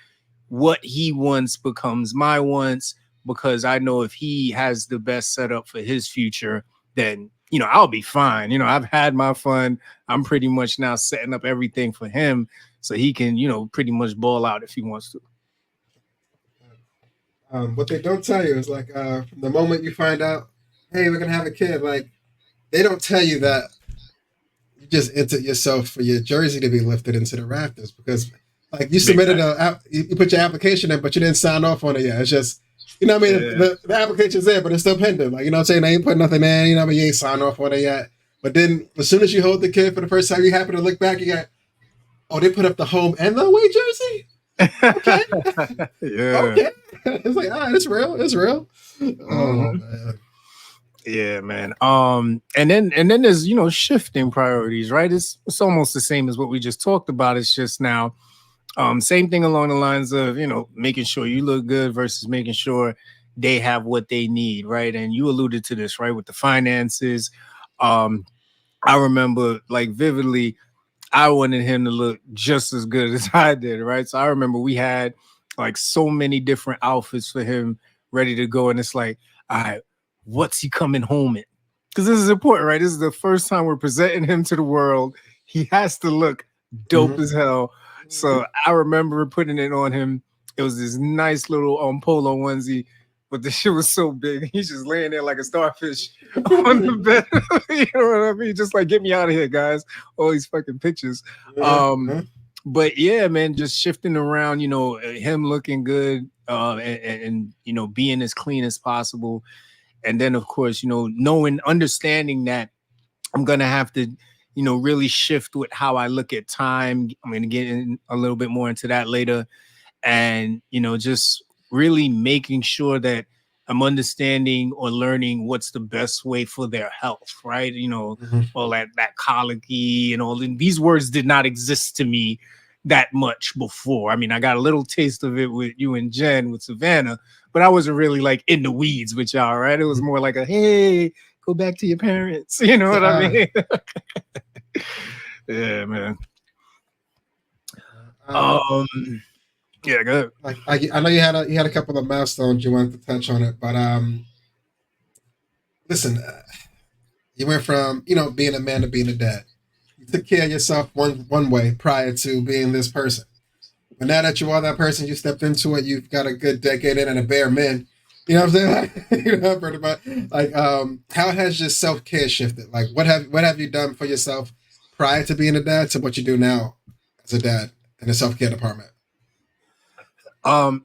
What he wants becomes my wants because I know if he has the best setup for his future, then, I'll be fine. I've had my fun. I'm pretty much now setting up everything for him so he can, pretty much ball out if he wants to. What they don't tell you is like from the moment you find out, hey, we're going to have a kid, like, they don't tell you that you just entered yourself for your jersey to be lifted into the rafters because, like, you submitted you put your application in, but you didn't sign off on it yet. It's just, the application's there, but it's still pending. Like, I'm saying? They ain't put nothing in, you ain't signed off on it yet. But then as soon as you hold the kid for the first time, you happen to look back, you got, they put up the home and the away jersey? Okay. Okay. It's like, all right, it's real. It's real. Oh, man. Yeah, man. And then there's shifting priorities, right? It's almost the same as what we just talked about. It's just now same thing along the lines of making sure you look good versus making sure they have what they need, right? And you alluded to this, right, with the finances. I remember like vividly, I wanted him to look just as good as I did, right? So I remember we had like so many different outfits for him ready to go, and it's like, all right, what's he coming home in? Because this is important, right? This is the first time we're presenting him to the world. He has to look dope as hell. So I remember putting it on him. It was this nice little polo onesie, but the shit was so big. He's just laying there like a starfish on the bed. You know what I mean? Just like, get me out of here, guys. All these fucking pictures. But yeah, man, just shifting around, him looking good and being as clean as possible. And then, of course, understanding that I'm going to have to, really shift with how I look at time. I'm going to get in a little bit more into that later. And, just really making sure that I'm understanding or learning what's the best way for their health, right? All that colicky and all these words did not exist to me that much before. I mean, I got a little taste of it with you and Jen with Savannah, but I wasn't really like in the weeds with y'all, right? It was more like a, hey, go back to your parents. You know what I mean? Yeah, man. Yeah, good. Like I know you had a couple of milestones you wanted to touch on it, but listen, you went from being a man to being a dad. You took care of yourself one way prior to being this person, but now that you are that person, you stepped into it. You've got a good decade in and a bare min. You know what I'm saying? I've heard about how has your self care shifted? Like what have you done for yourself prior to being a dad to what you do now as a dad in the self care department?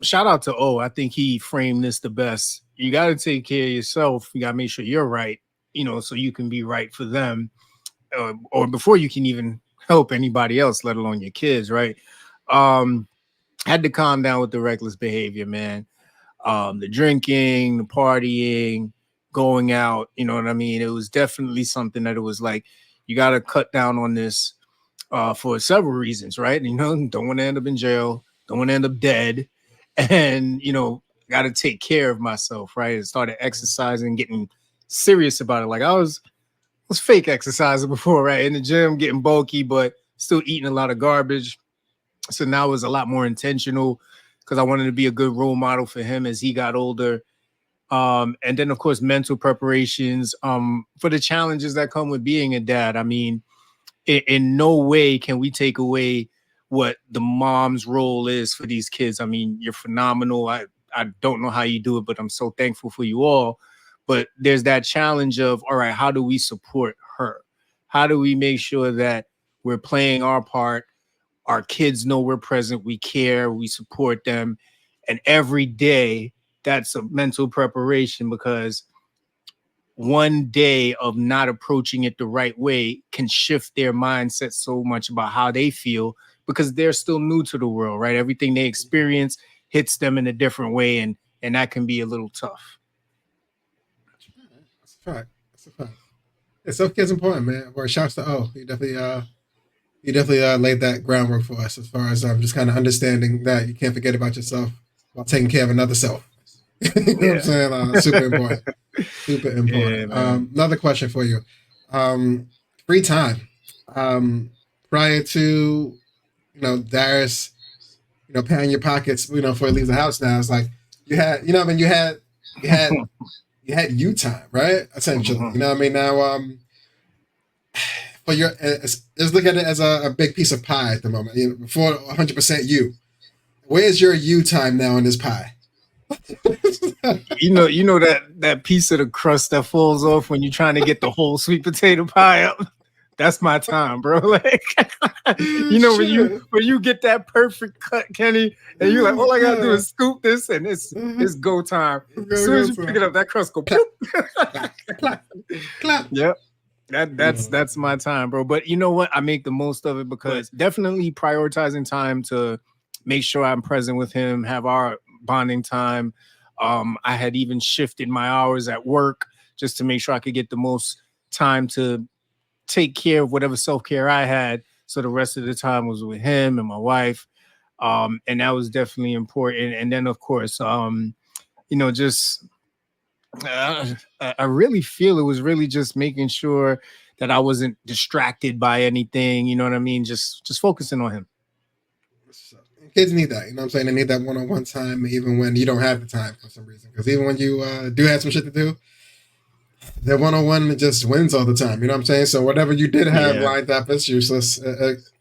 Shout out to O. I think he framed this the best. You got to take care of yourself. You got to make sure you're right, so you can be right for them, or before you can even help anybody else, let alone your kids, right? Had to calm down with the reckless behavior, man. The drinking, the partying, going out, you know what I mean? It was definitely something that it was like, you got to cut down on this for several reasons, right? Don't want to end up in jail, don't want to end up dead, and, got to take care of myself, right? And started exercising, getting serious about it. Like I was fake exercising before, right? In the gym, getting bulky, but still eating a lot of garbage. So now it was a lot more intentional because I wanted to be a good role model for him as he got older. And then, of course, mental preparations for the challenges that come with being a dad. I mean, in no way can we take away what the mom's role is for these kids. I mean, you're phenomenal. I don't know how you do it, but I'm so thankful for you all. But there's that challenge of, all right, how do we support her? How do we make sure that we're playing our part? Our kids know we're present, we care, we support them. And every day, that's a mental preparation because one day of not approaching it the right way can shift their mindset so much about how they feel because they're still new to the world, right? Everything they experience hits them in a different way, and that can be a little tough. That's a fact. That's a fact. Yeah, self care is important, man. Or shouts to O. He definitely laid that groundwork for us as far as just kind of understanding that you can't forget about yourself while taking care of another self. You know what I'm saying? Super important. Super important. Yeah, another question for you. Free time. Prior to, Darius, paying your pockets, before he leaves the house now, it's like you had, you had you time, right? Essentially. You know what I mean? Now, for your, let's look at it as a big piece of pie at the moment. Before 100% you. Where's your you time now in this pie? you know that piece of the crust that falls off when you're trying to get the whole sweet potato pie up. That's my time, bro. Like, when you get that perfect cut, Kenny, and you're like, all I gotta do is scoop this, and it's go time. As soon as you pick it up, that crust go. Clap. Yep. That's my time, bro. But you know what? I make the most of it because definitely prioritizing time to make sure I'm present with him, have our bonding time. I had even shifted my hours at work just to make sure I could get the most time to take care of whatever self-care I had. So the rest of the time was with him and my wife. And that was definitely important. And then, of course, just I really feel it was really just making sure that I wasn't distracted by anything. You know what I mean? Just focusing on him. Kids need that. You know what I'm saying? They need that one-on-one time, even when you don't have the time for some reason. Because even when you do have some shit to do, that one-on-one just wins all the time. You know what I'm saying? So whatever you did have lined up, it's useless.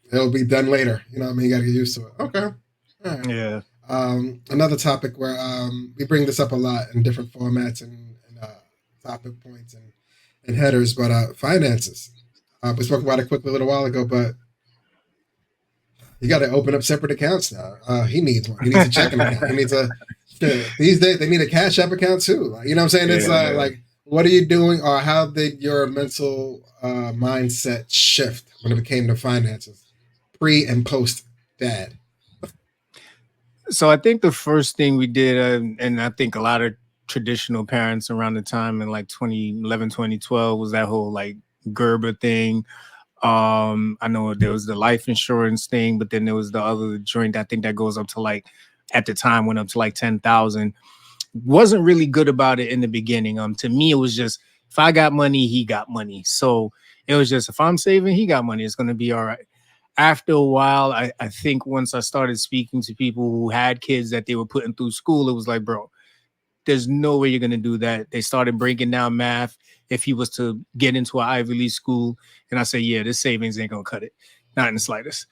It'll be done later. You know what I mean? You got to get used to it. Okay. All right. Yeah. Another topic where we bring this up a lot in different formats and topic points and headers, but finances. We spoke about it quickly a little while ago, but you got to open up separate accounts now. He needs one. He needs a checking account. He needs these days they need a Cash App account too. Like, you know what I'm saying? It's like what are you doing, or how did your mental mindset shift when it became the finances, pre and post dad? So I think the first thing we did, and I think a lot of traditional parents around the time in like 2011, 2012 was that whole like Gerber thing. I know there was the life insurance thing, but then there was the other joint. I think that goes up to like, at the time went up to like 10,000. Wasn't really good about it in the beginning. To me, it was just, if I got money, he got money. So it was just, if I'm saving, he got money. It's going to be all right. After a while, I think once I started speaking to people who had kids that they were putting through school, it was like, bro, there's no way you're going to do that. They started breaking down math if he was to get into an Ivy League school. And I said, yeah, this savings ain't going to cut it. Not in the slightest.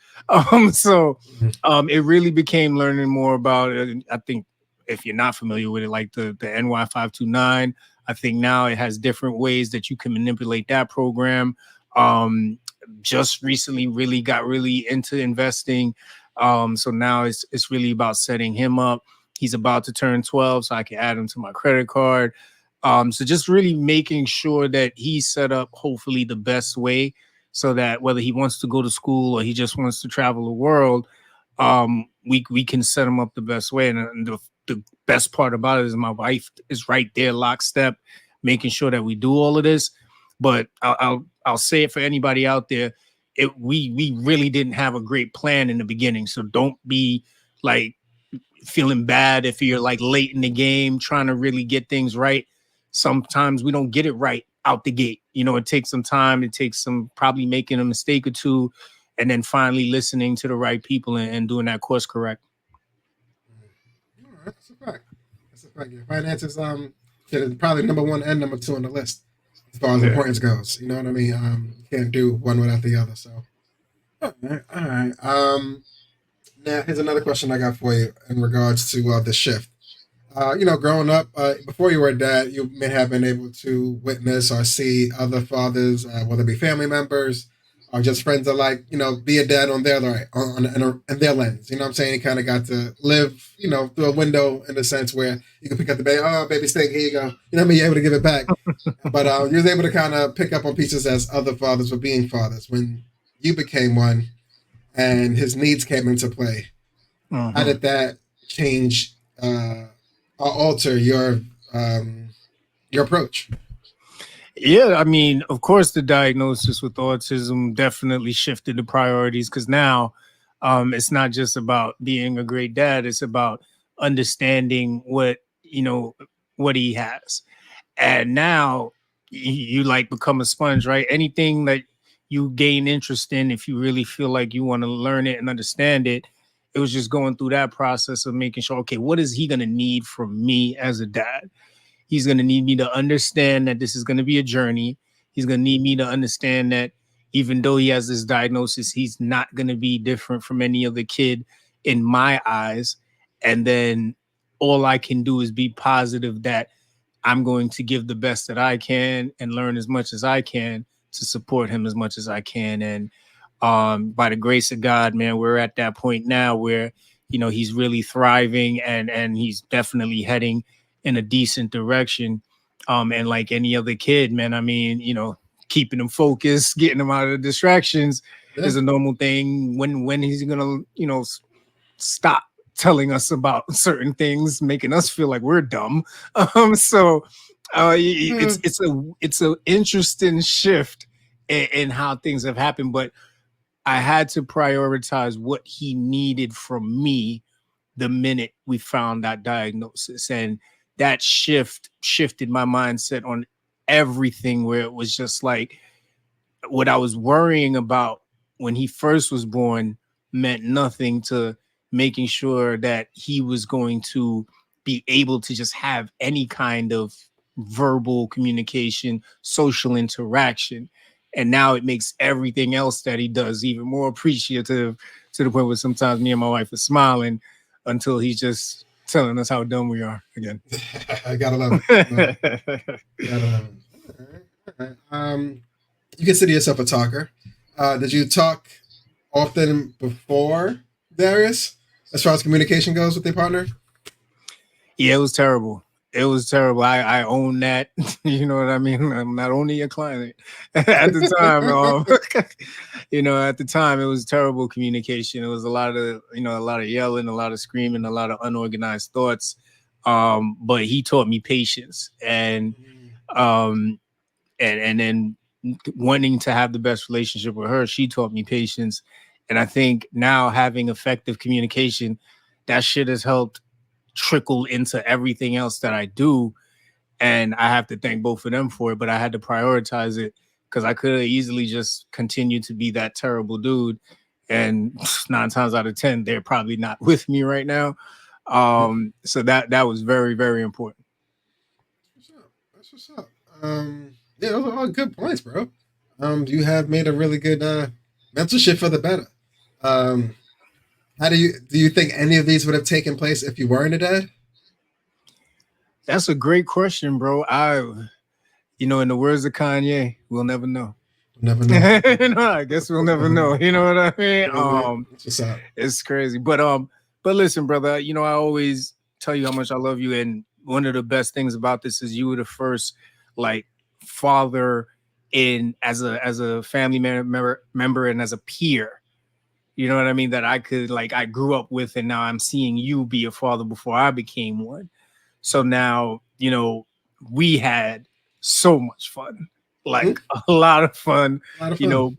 So it really became learning more about it. I think if you're not familiar with it, like the NY529, I think now it has different ways that you can manipulate that program. Just recently really got really into investing. So now it's really about setting him up. He's about to turn 12, so I can add him to my credit card. So just really making sure that he's set up hopefully the best way, so that whether he wants to go to school or he just wants to travel the world, we can set him up the best way. And the best part about it is my wife is right there, lockstep, making sure that we do all of this. But I'll say it for anybody out there. We really didn't have a great plan in the beginning. So don't be like feeling bad if you're like late in the game trying to really get things right. Sometimes we don't get it right out the gate. You know, it takes some time. It takes some probably making a mistake or two, and then finally listening to the right people and doing that course correct. All right, that's a fact. That's a fact. Yeah, finances, is probably number one and number two on the list as far as Yeah. importance goes. You know what I mean? You can't do one without the other. So, all right, all right. Now here's another question I got for you in regards to the shift. Growing up, before you were a dad, you may have been able to witness or see other fathers, whether it be family members or just friends alike, be a dad on their right, in their lens. You know what I'm saying? You kind of got to live, through a window in the sense where you can pick up the baby, oh, baby stink, here you go. You know what I mean? You're able to give it back. But you was able to kind of pick up on pieces as other fathers were being fathers. When you became one and his needs came into play, how did that change or alter your approach? Yeah, I mean, of course, the diagnosis with autism definitely shifted the priorities, because now it's not just about being a great dad; it's about understanding what he has. And now you like become a sponge, right? Anything that you gain interest in, if you really feel like you want to learn it and understand it, it was just going through that process of making sure, okay, what is he going to need from me as a dad? He's going to need me to understand that this is going to be a journey. He's going to need me to understand that even though he has this diagnosis, he's not going to be different from any other kid in my eyes. And then all I can do is be positive that I'm going to give the best that I can and learn as much as I can to support him as much as I can. And by the grace of God, man, we're at that point now where, he's really thriving, and he's definitely heading in a decent direction. And like any other kid, man, I mean, keeping him focused, getting him out of the distractions Yeah, is a normal thing. When he's gonna, stop telling us about certain things, making us feel like we're dumb. So yeah, it's a interesting shift in how things have happened, but I had to prioritize what he needed from me the minute we found that diagnosis. And that shifted my mindset on everything, where it was just like what I was worrying about when he first was born meant nothing to making sure that he was going to be able to just have any kind of verbal communication, social interaction. And now it makes everything else that he does even more appreciative, to the point where sometimes me and my wife are smiling until he's just telling us how dumb we are again. I gotta love it. Gotta love it. All right, all right. You consider yourself a talker. Did you talk often before Darius, as far as communication goes with your partner? Yeah, it was terrible. it was terrible. I own that. You know what I mean? I'm not only a client at the time. At the time it was terrible communication. It was a lot of yelling, a lot of screaming, a lot of unorganized thoughts. But he taught me patience um, and then wanting to have the best relationship with her. She taught me patience, and I think now having effective communication, that shit has helped trickle into everything else that I do. And I have to thank both of them for it, but I had to prioritize it because I could have easily just continued to be that terrible dude. And 9 times out of 10, they're probably not with me right now. So that was very, very important. What's up? That's what's up. Yeah, those are all good points, bro. You have made a really good mental shift for the better. Um, how do you think any of these would have taken place if you weren't a dad? That's a great question, bro. In the words of Kanye, we'll never know. Never know. I guess we'll never know. You know what I mean? That's what's up. It's crazy. But listen, brother, I always tell you how much I love you. And one of the best things about this is you were the first like father in as a family member and as a peer. You know what I mean? That I grew up with, and now I'm seeing you be a father before I became one. So now, we had so much fun, like a lot of fun,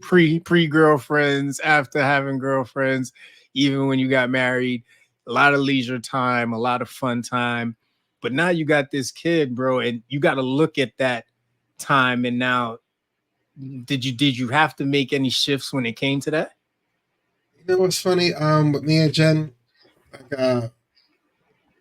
pre girlfriends, after having girlfriends, even when you got married, a lot of leisure time, a lot of fun time. But now you got this kid, bro, and you got to look at that time. And now, did you have to make any shifts when it came to that? You know what's funny? With me and Jen, like,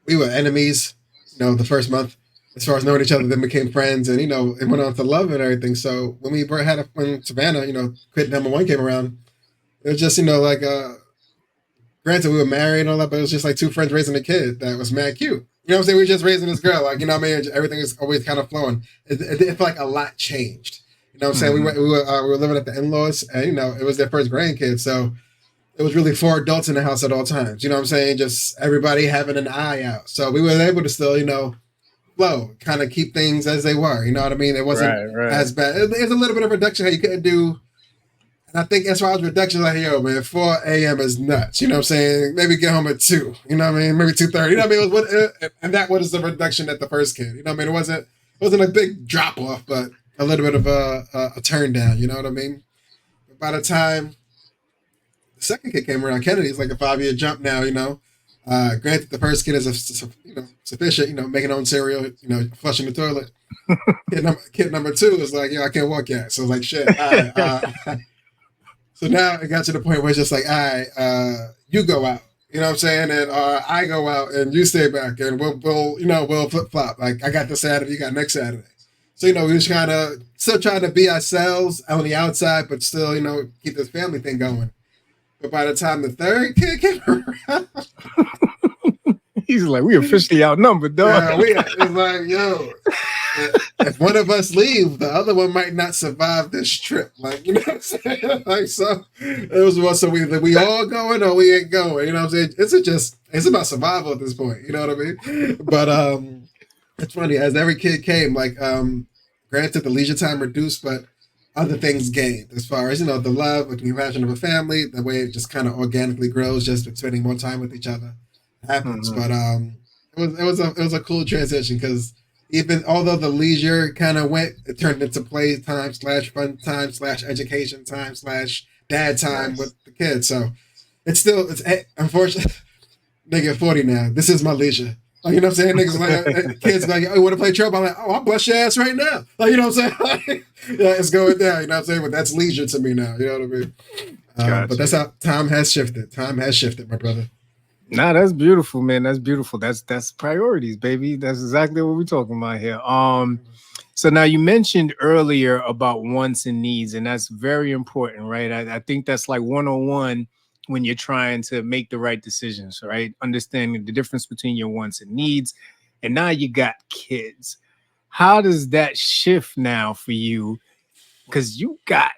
we were enemies, the first month, as far as knowing each other, then became friends, and it went on to love and everything. So when Savannah, quit #1 came around, it was just granted we were married and all that, but it was just like two friends raising a kid that was mad cute. You know what I'm saying? We were just raising this girl, everything is always kind of flowing. It felt like a lot changed. You know what I'm saying? We were living at the in-laws, and it was their first grandkid, so it was really 4 adults in the house at all times. You know what I'm saying? Just everybody having an eye out. So we were able to still, flow, kind of keep things as they were. You know what I mean? It wasn't as bad. There's a little bit of reduction how you couldn't do. And I think as far as reduction, like, yo, man, 4 a.m. is nuts. You know what I'm saying? Maybe get home at 2. You know what I mean? Maybe 2:30. You know what I mean? And that was the reduction at the first kid. You know what I mean? It wasn't a big drop off, but a little bit of a turn down. You know what I mean? But by the time the second kid came around, Kennedy's like a 5-year jump now. Granted, the first kid is sufficient. Making her own cereal, flushing the toilet. Kid number 2 is like, I can't walk yet. So like, shit. So now it got to the point where it's just like, you go out. You know what I'm saying? And I go out and you stay back, and we'll flip flop. Like, I got this Saturday, you got next Saturday. So we just kind of still trying to be ourselves on the outside, but still keep this family thing going. But by the time the third kid came around, he's like, we officially outnumbered, dog. Yeah, it's like, yo, if one of us leave, the other one might not survive this trip. Like, you know what I'm saying? Like, so it was one. So we all going or we ain't going. You know what I'm saying? It's about survival at this point. You know what I mean? But it's funny, as every kid came, like, granted the leisure time reduced, but other things gained as far as, the love, the compassion of a family, the way it just kind of organically grows just with spending more time with each other happens. But it was a cool transition, because even although the leisure kind of went, it turned into play time / fun time / education time / dad time with the kids. So it's unfortunately, nigga 40 now. This is my leisure. Like, you know what I'm saying? Niggas like, kids like, oh, you want to play trouble? I'm like, I'll bust your ass right now. Like, you know what I'm saying? Like, yeah, it's going down. You know what I'm saying? But that's leisure to me now. You know what I mean? Gotcha. But that's how time has shifted. Time has shifted, my brother. Nah, that's beautiful, man. That's beautiful. That's priorities, baby. That's exactly what we're talking about here. So now you mentioned earlier about wants and needs, and that's very important, right? I think that's like 101 when you're trying to make the right decisions, right? Understanding the difference between your wants and needs. And now you got kids. How does that shift now for you? Because you got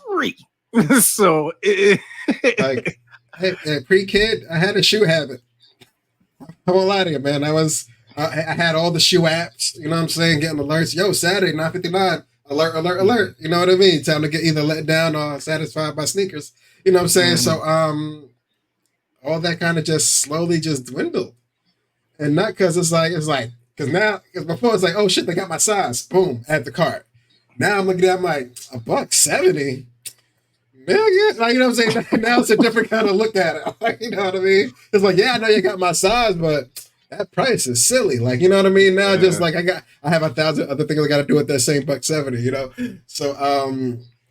3. So like, hey, pre-kid, I had a shoe habit. I won't lie to you, man. I was I had all the shoe apps, you know what I'm saying, getting alerts. Yo, Saturday, 9:59, alert, alert, alert. You know what I mean? Time to get either let down or satisfied by sneakers. You know what I'm saying? So all that kind of just slowly just dwindled. And not because because before it's like, oh shit, they got my size. Boom, add the cart. Now I'm looking at I'm like, $170. Million? Like, you know what I'm saying? Now it's a different kind of look at it. Like, you know what I mean? It's like, yeah, I know you got my size, but that price is silly. Like, you know what I mean? Now just like I have 1,000 other things I gotta do with that same $170, you know? So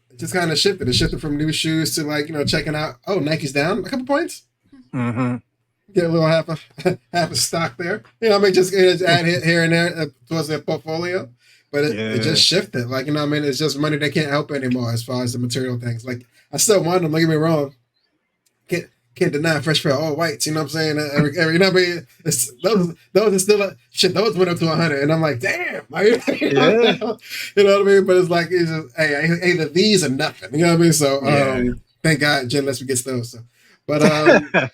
it just kind of shifted. It shifted from new shoes to like, you know, checking out, oh, Nike's down a couple points. Get a little half a stock there. You know what I mean? Just add here and there towards their portfolio. But it just shifted. Like, you know what I mean? It's just money they can't help anymore as far as the material things. Like, I still want them, don't get me wrong. Can't deny fresh pair of all whites, you know what I'm saying? You know what I mean? It's, those are still, shit, those went up to 100. And I'm like, damn. Like, you know what I mean? But it's like, it's just, hey, either these or nothing. You know what I mean? So, thank God Jen lets me get those. So. But, yeah,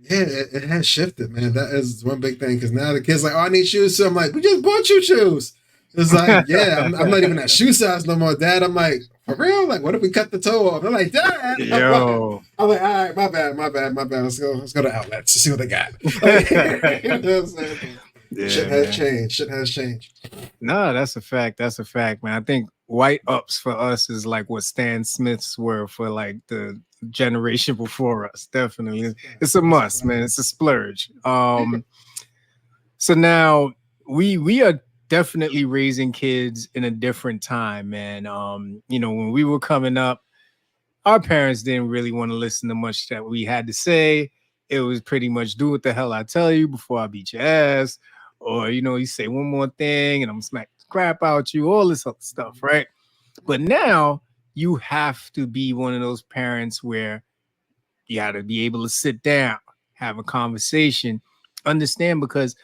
it has shifted, man. That is one big thing. Because now the kids like, oh, I need shoes. So I'm like, we just bought you shoes. It's like, yeah, I'm not even that shoe size no more, Dad. I'm like, for real? Like, what if we cut the toe off? I'm like, Dad. Yo. I'm like, all right, my bad. Let's go to outlets to see what they got. Like, you know what I'm saying? Shit has changed. No, that's a fact. That's a fact, man. I think white ups for us is like what Stan Smiths were for like the generation before us. Definitely. It's a must, man. It's a splurge. So now we are definitely raising kids in a different time, man. You know, when we were coming up, our parents didn't really want to listen to much that we had to say. It was pretty much do what the hell I tell you before I beat your ass. Or, you know, you say one more thing and I'm smack the crap out you, all this other stuff, right? But now you have to be one of those parents where you got to be able to sit down, have a conversation, understand, because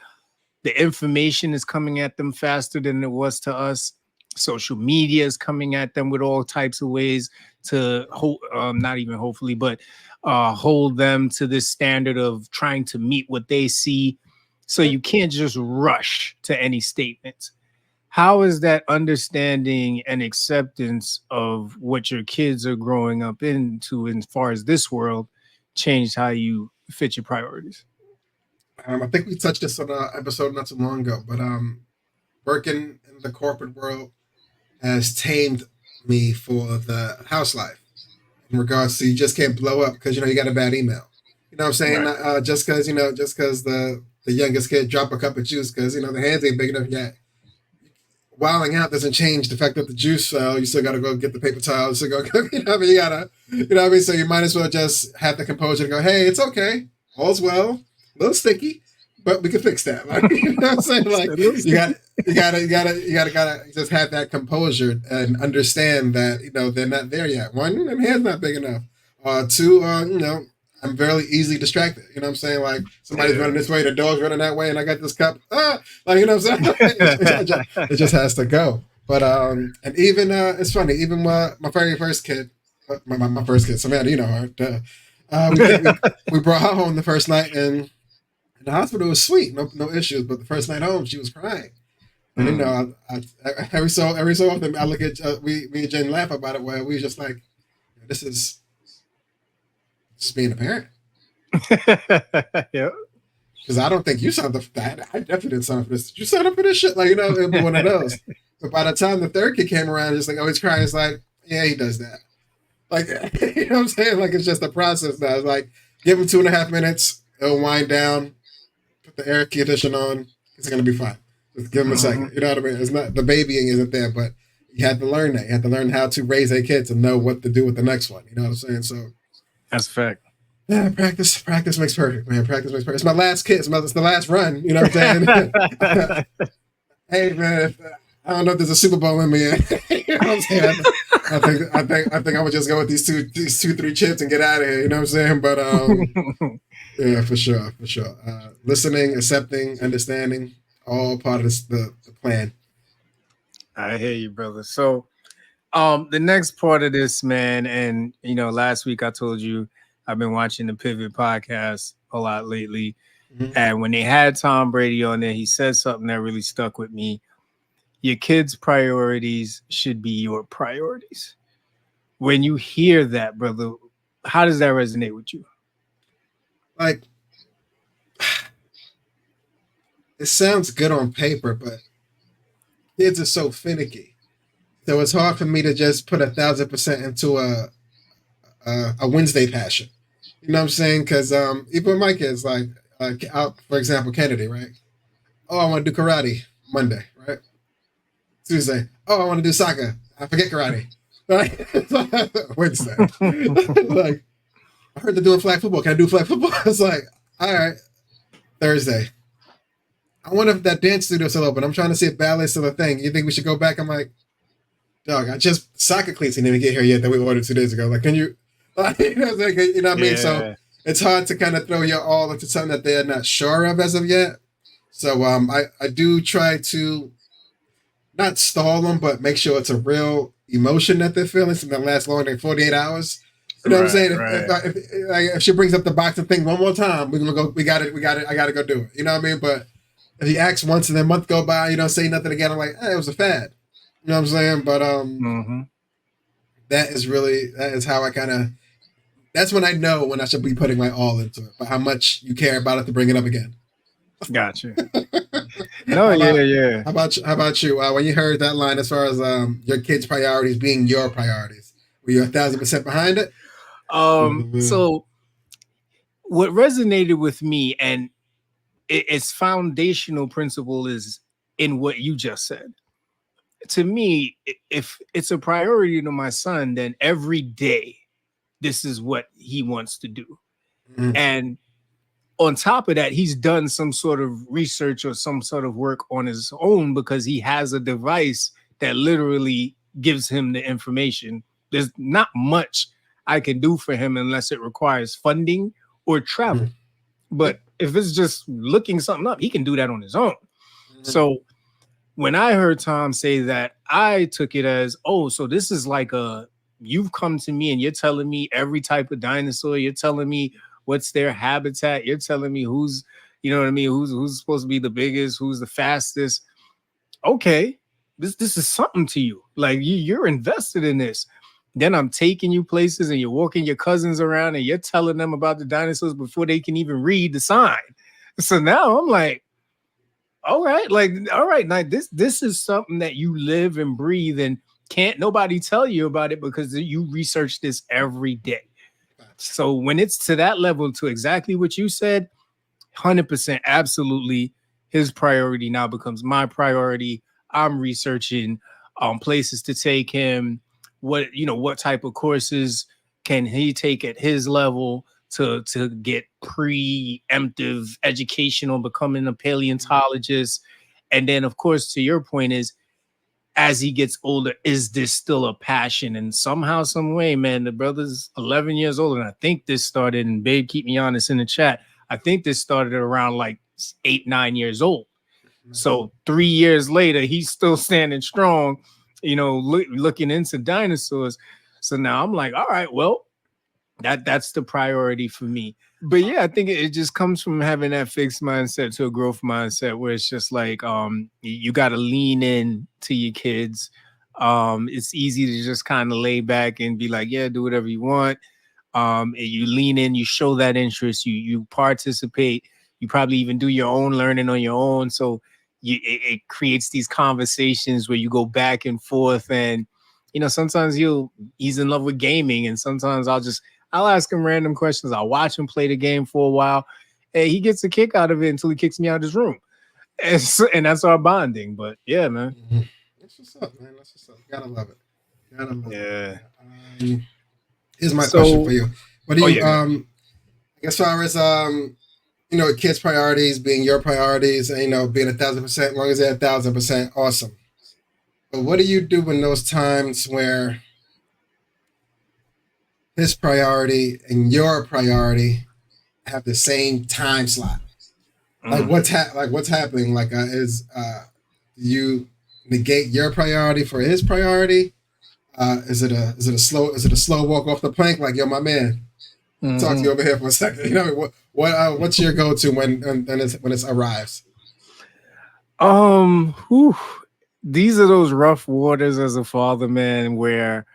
the information is coming at them faster than it was to us. Social media is coming at them with all types of ways to hold, not even hopefully, but hold them to this standard of trying to meet what they see. So you can't just rush to any statements. How is that understanding and acceptance of what your kids are growing up into as far as this world changed how you fit your priorities? I think we touched this on an episode not too long ago, but working in the corporate world has tamed me for the house life in regards to you just can't blow up because, you know, you got a bad email. You know what I'm saying? Right. Just because the youngest kid drop a cup of juice because, you know, the hands ain't big enough yet. Wilding out doesn't change the fact that the juice fell. You still got to go get the paper towels. You still go, you know what I mean? You got to, you know what I mean? So you might as well just have the composure to go, hey, it's okay. All's well. A little sticky, but we can fix that. Like, you know what I'm saying? Like you gotta just have that composure and understand that, you know, they're not there yet. One, their hand's not big enough. Two, you know, I'm very easily distracted. You know what I'm saying? Like somebody's running this way, the dog's running that way, and I got this cup. Like, you know what I'm saying? it just has to go. But and even it's funny. Even my very first kid, my first kid, Samantha, you know her. We brought her home the first night, and the hospital was sweet, no issues. But the first night home, she was crying. And you know, I every so often I look at me and Jen laugh about it, where we just like, this is just being a parent. Yeah. Because I don't think you signed up for that. I definitely didn't sign up for this. Did you sign up for this shit? Like, you know, it'd be one of those. But by the time the third kid came around, it's like, oh, he's crying. It's like, yeah, he does that. Like, you know what I'm saying? Like, it's just a process now. It's like, give him 2.5 minutes. It'll wind down. Put the air conditioner on. It's going to be fine. Just give him a second. You know what I mean? It's not, the babying isn't there, but you had to learn that. You had to learn how to raise a kid to know what to do with the next one. You know what I'm saying? So that's a fact. Yeah, practice makes perfect, man. Practice makes perfect. It's my last kid. It's the last run. You know what I'm saying? Hey, man, I don't know if there's a Super Bowl in me. You know what I'm saying? I think I would just go with these 3 chips and get out of here. You know what I'm saying? But yeah, for sure. Listening, accepting, understanding, all part of the plan. I hear you, brother. So, the next part of this, man, and you know, last week I told you I've been watching the Pivot podcast a lot lately. Mhm. And when they had Tom Brady on there, he said something that really stuck with me. Your kids' priorities should be your priorities. When you hear that, brother, how does that resonate with you? Like, it sounds good on paper, but kids are so finicky. So it's hard for me to just put 1,000% into a Wednesday passion. You know what I'm saying? Because even my kids, like, out, for example, Kennedy, right? Oh, I want to do karate Monday, right? Tuesday. Oh, I want to do soccer. I forget karate. Right? Wednesday. Like, I heard they're doing flag football. Can I do flag football? It's like, all right. Thursday. I wonder if that dance studio is still open. I'm trying to see if ballet's still a thing. You think we should go back? I'm like, dog, I just soccer cleats didn't even get here yet that we ordered 2 days ago. Like, can you, you know what I mean? So it's hard to kind of throw your all into something that they're not sure of as of yet. So I do try to not stall them, but make sure it's a real emotion that they're feeling, something that lasts longer than 48 hours. You know what I'm saying? If she brings up the boxing thing one more time, we're gonna go. We got it. I got to go do it. You know what I mean? But if he acts once and then a month go by, you don't say nothing again. I'm like, it was a fad. You know what I'm saying? But that is how I kind of. That's when I know when I should be putting my all into it. But how much you care about it to bring it up again. Gotcha. Yeah. How about you? When you heard that line, as far as your kids' priorities being your priorities, were you 1,000% behind it? So what resonated with me, and its foundational principle, is in what you just said. To me, if it's a priority to my son, then every day this is what he wants to do. And on top of that, he's done some sort of research or some sort of work on his own because he has a device that literally gives him the information. There's not much I can do for him unless it requires funding or travel. But if it's just looking something up, he can do that on his own. So when I heard Tom say that, I took it as, oh, so this is like you've come to me and you're telling me every type of dinosaur, you're telling me what's their habitat, you're telling me who's, you know what I mean, who's supposed to be the biggest, who's the fastest. Okay, this is something to you. Like you're invested in this. Then I'm taking you places and you're walking your cousins around and you're telling them about the dinosaurs before they can even read the sign. So now I'm like, all right, now this is something that you live and breathe, and can't nobody tell you about it because you research this every day. So when it's to that level, to exactly what you said, 100%, absolutely, his priority now becomes my priority. I'm researching places to take him, what type of courses can he take at his level to get preemptive education on becoming a paleontologist. And then, of course, to your point is, as he gets older, is this still a passion? And somehow, some way, man, the brother's 11 years old. And I think this started, and babe, keep me honest in the chat, I think this started around like 8, 9 years old. So 3 years later, he's still standing strong, looking into dinosaurs. So now I'm like, all right, well, that's the priority for me. But yeah, I think it just comes from having that fixed mindset to a growth mindset where it's just like you got to lean in to your kids. It's easy to just kind of lay back and be like, yeah, do whatever you want. You lean in, you show that interest, you participate, you probably even do your own learning on your own. So it creates these conversations where you go back and forth, and sometimes he's in love with gaming, and sometimes I'll ask him random questions. I'll watch him play the game for a while, and he gets a kick out of it until he kicks me out of his room. And that's our bonding. But yeah, man. That's what's up, man. That's what's up. Gotta love it. Yeah. Here's my question for you. What do you as far as kids' priorities being your priorities, and being 1,000%, as long as they're 1,000%, awesome. But what do you do in those times where his priority and your priority have the same time slot? Like what's happening? Like you negate your priority for his priority? Is it a slow walk off the plank? Like, yo, my man, talk to you over here for a second. You know, what's your go-to when it arrives? These are those rough waters as a father, man, where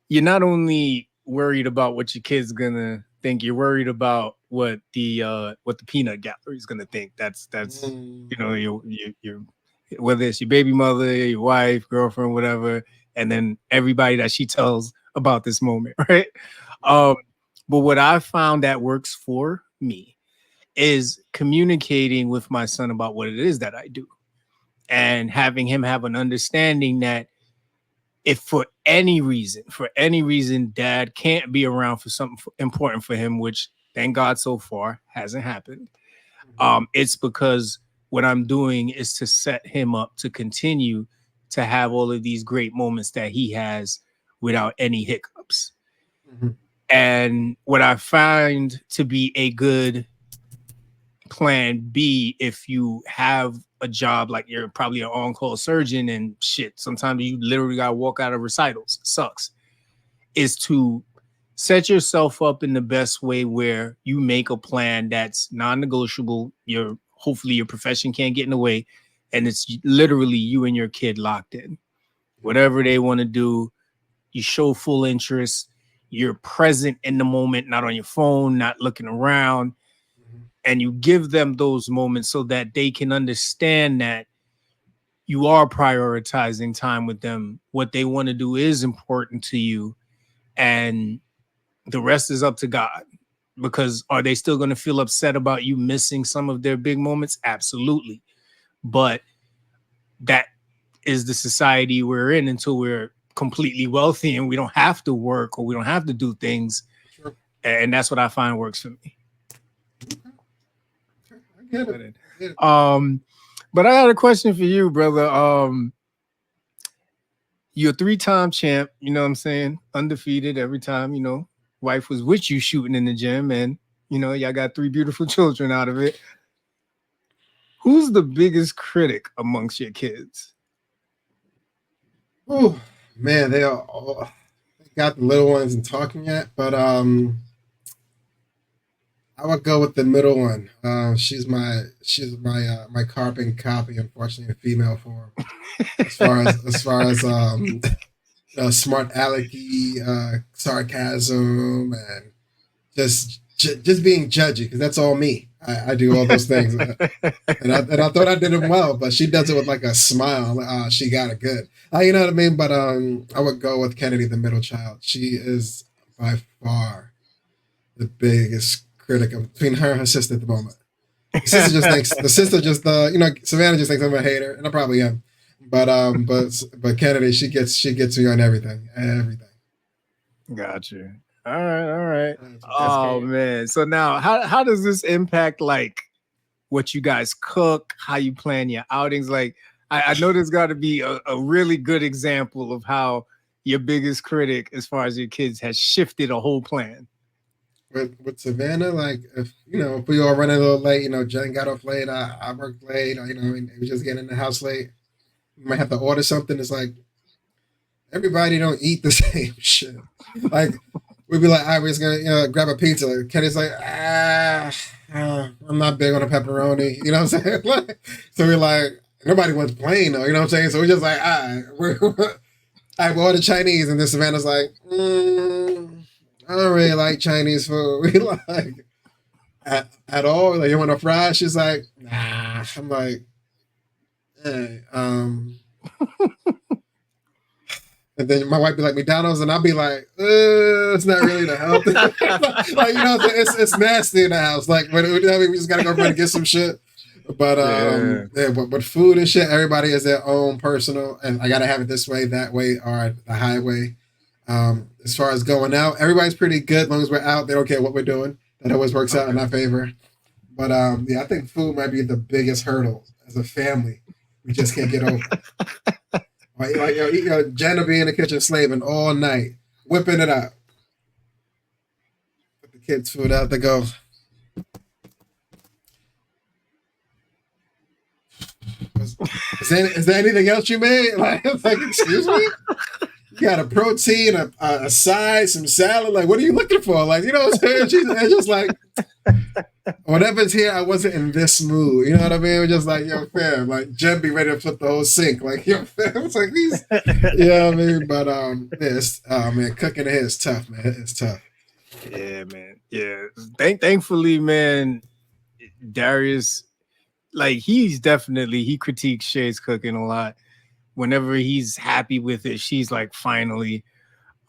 you're not only worried about what your kid's gonna think, you're worried about what the peanut gallery is gonna think. That's you know, your whether it's your baby mother, your wife, girlfriend, whatever, and then everybody that she tells about this moment, right? But what I found that works for me is communicating with my son about what it is that I do and having him have an understanding that if for any reason, dad can't be around for something important for him, which thank God so far hasn't happened. It's because what I'm doing is to set him up to continue to have all of these great moments that he has without any hiccups. And what I find to be a good plan B, if you have a job like you're probably an on-call surgeon and shit, sometimes you literally gotta walk out of recitals, it sucks, is to set yourself up in the best way where you make a plan that's non-negotiable. Hopefully your profession can't get in the way, and it's literally you and your kid locked in. Whatever they want to do, you show full interest, you're present in the moment, not on your phone, not looking around. And you give them those moments so that they can understand that you are prioritizing time with them. What they want to do is important to you. And the rest is up to God. Because are they still going to feel upset about you missing some of their big moments? Absolutely. But that is the society we're in until we're completely wealthy and we don't have to work or we don't have to do things. Sure. And that's what I find works for me. Get it. But I got a question for you, brother. You're a 3-time champ, you know what I'm saying? Undefeated every time, you know. Wife was with you shooting in the gym, and you know, y'all got 3 beautiful children out of it. Who's the biggest critic amongst your kids? Oh man, they all got the little ones and talking yet, but I would go with the middle one. She's my carbon copy, unfortunately, in female form. As far as smart alecky, sarcasm, and just being judgy, because that's all me. I do all those things, and I thought I did them well, but she does it with like a smile. Like, she got it good. You know what I mean? But I would go with Kennedy, the middle child. She is by far the biggest critic between her and her sister at the moment. The sister just Savannah just thinks I'm a hater, and I probably am. But Kennedy, she gets me on everything. Gotcha. All right. Oh man. So now how does this impact like what you guys cook, how you plan your outings? Like I know there's got to be a really good example of how your biggest critic as far as your kids has shifted a whole plan. With Savannah, like if we all run a little late, Jen got off late, I worked late, and we just get in the house late. We might have to order something. It's like everybody don't eat the same shit. Like we'd be like, all right, we're just gonna grab a pizza. Kenny's like, I'm not big on a pepperoni. You know what I'm saying? So we're like, nobody wants plain though. You know what I'm saying? So we're just like, all right, we'll order Chinese, and then Savannah's like, I don't really like Chinese food. We like at all. Like, you want a fry? She's like, nah. I'm like, hey, and then my wife be like McDonald's, and I'll be like, it's not really the health. Like, it's nasty in the house. Like, we just gotta go and get some shit. But but food and shit, everybody has their own personal, and I gotta have it this way, that way, or the highway. As far as going out, everybody's pretty good as long as we're out. They don't care what we're doing. That always works out in our favor. But I think food might be the biggest hurdle as a family. We just can't get over. Like, Jen will be in the kitchen slaving all night, whipping it up. Put the kids' food out. They go, is there anything else you made? Like, excuse me? You got a protein, a side, some salad. Like, what are you looking for? Like, you know what I'm saying? It's just like, whatever's here, I wasn't in this mood. You know what I mean? We're just like, yo, fam, like Jen be ready to flip the whole sink. Like, yo, fam, it's like these, you know what I mean? But man, cooking here is tough, man. It's tough. Yeah, man. Yeah. Thankfully, man, Darius, like he critiques Shay's cooking a lot. Whenever he's happy with it, she's like, finally.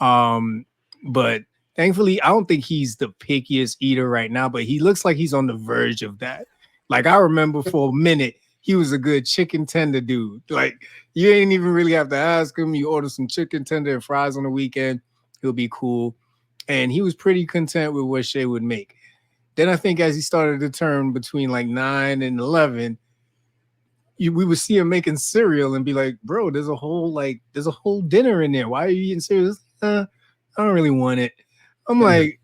But thankfully, I don't think he's the pickiest eater right now, but he looks like he's on the verge of that. Like I remember for a minute, he was a good chicken tender dude. Like you ain't even really have to ask him. You order some chicken tender and fries on the weekend, he'll be cool. And he was pretty content with what Shay would make. Then I think as he started to turn between like 9 and 11, we would see him making cereal and be like, bro, there's a whole dinner in there. Why are you eating cereal? I don't really want it. I'm like,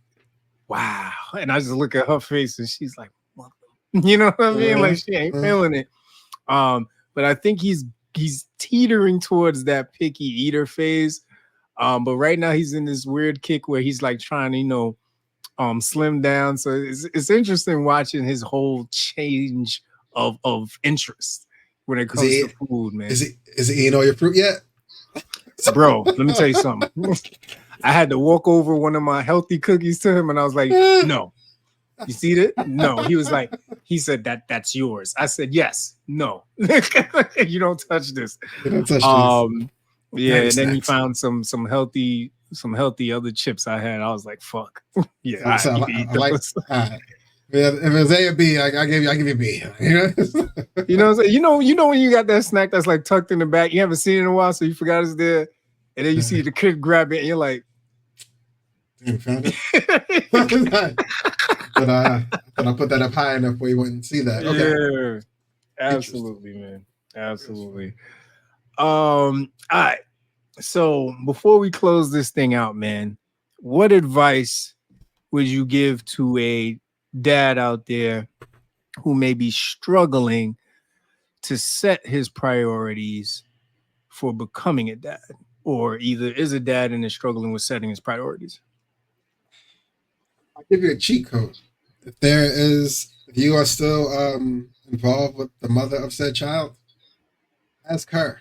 wow. And I just look at her face and she's like, what? You know what I mean? Like she ain't feeling it. But I think he's teetering towards that picky eater phase. But right now he's in this weird kick where he's like trying to, slim down. So it's interesting watching his whole change of interest when it comes to food, man. Is he eating all your fruit yet? Bro, let me tell you something. I had to walk over one of my healthy cookies to him and I was like, no. You see that? No. He said that's yours. I said, yes, no. You don't touch this. You don't touch this. Yeah, and then he found some healthy other chips I had. I was like, fuck. Yeah, I like if it was A or B, I give you B. You know when you got that snack that's like tucked in the back, you haven't seen it in a while, so you forgot it's there, and then you see the kid grab it, and you're like, "Damn, found it." But I put that up high enough where you wouldn't see that. Okay. Yeah, absolutely, man, absolutely. All right. So before we close this thing out, man, what advice would you give to a dad out there who may be struggling to set his priorities for becoming a dad, or either is a dad and is struggling with setting his priorities? I'll give you a cheat code. If you are still involved with the mother of said child, ask her.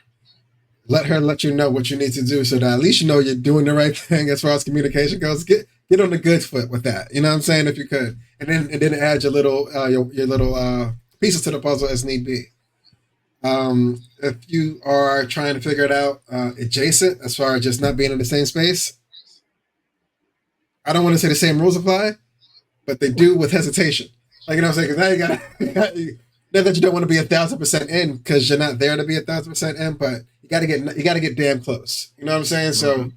Let her let you know what you need to do so that at least you know you're doing the right thing as far as communication goes. Get on the good foot with that. You know what I'm saying? If you could. And then add your little pieces to the puzzle as need be. If you are trying to figure it out adjacent as far as just not being in the same space, I don't want to say the same rules apply, but they do with hesitation. Like, you know what I'm saying? Because now not that you don't want to be 1,000% in because you're not there to be 1,000% in, but you got to get damn close. You know what I'm saying? So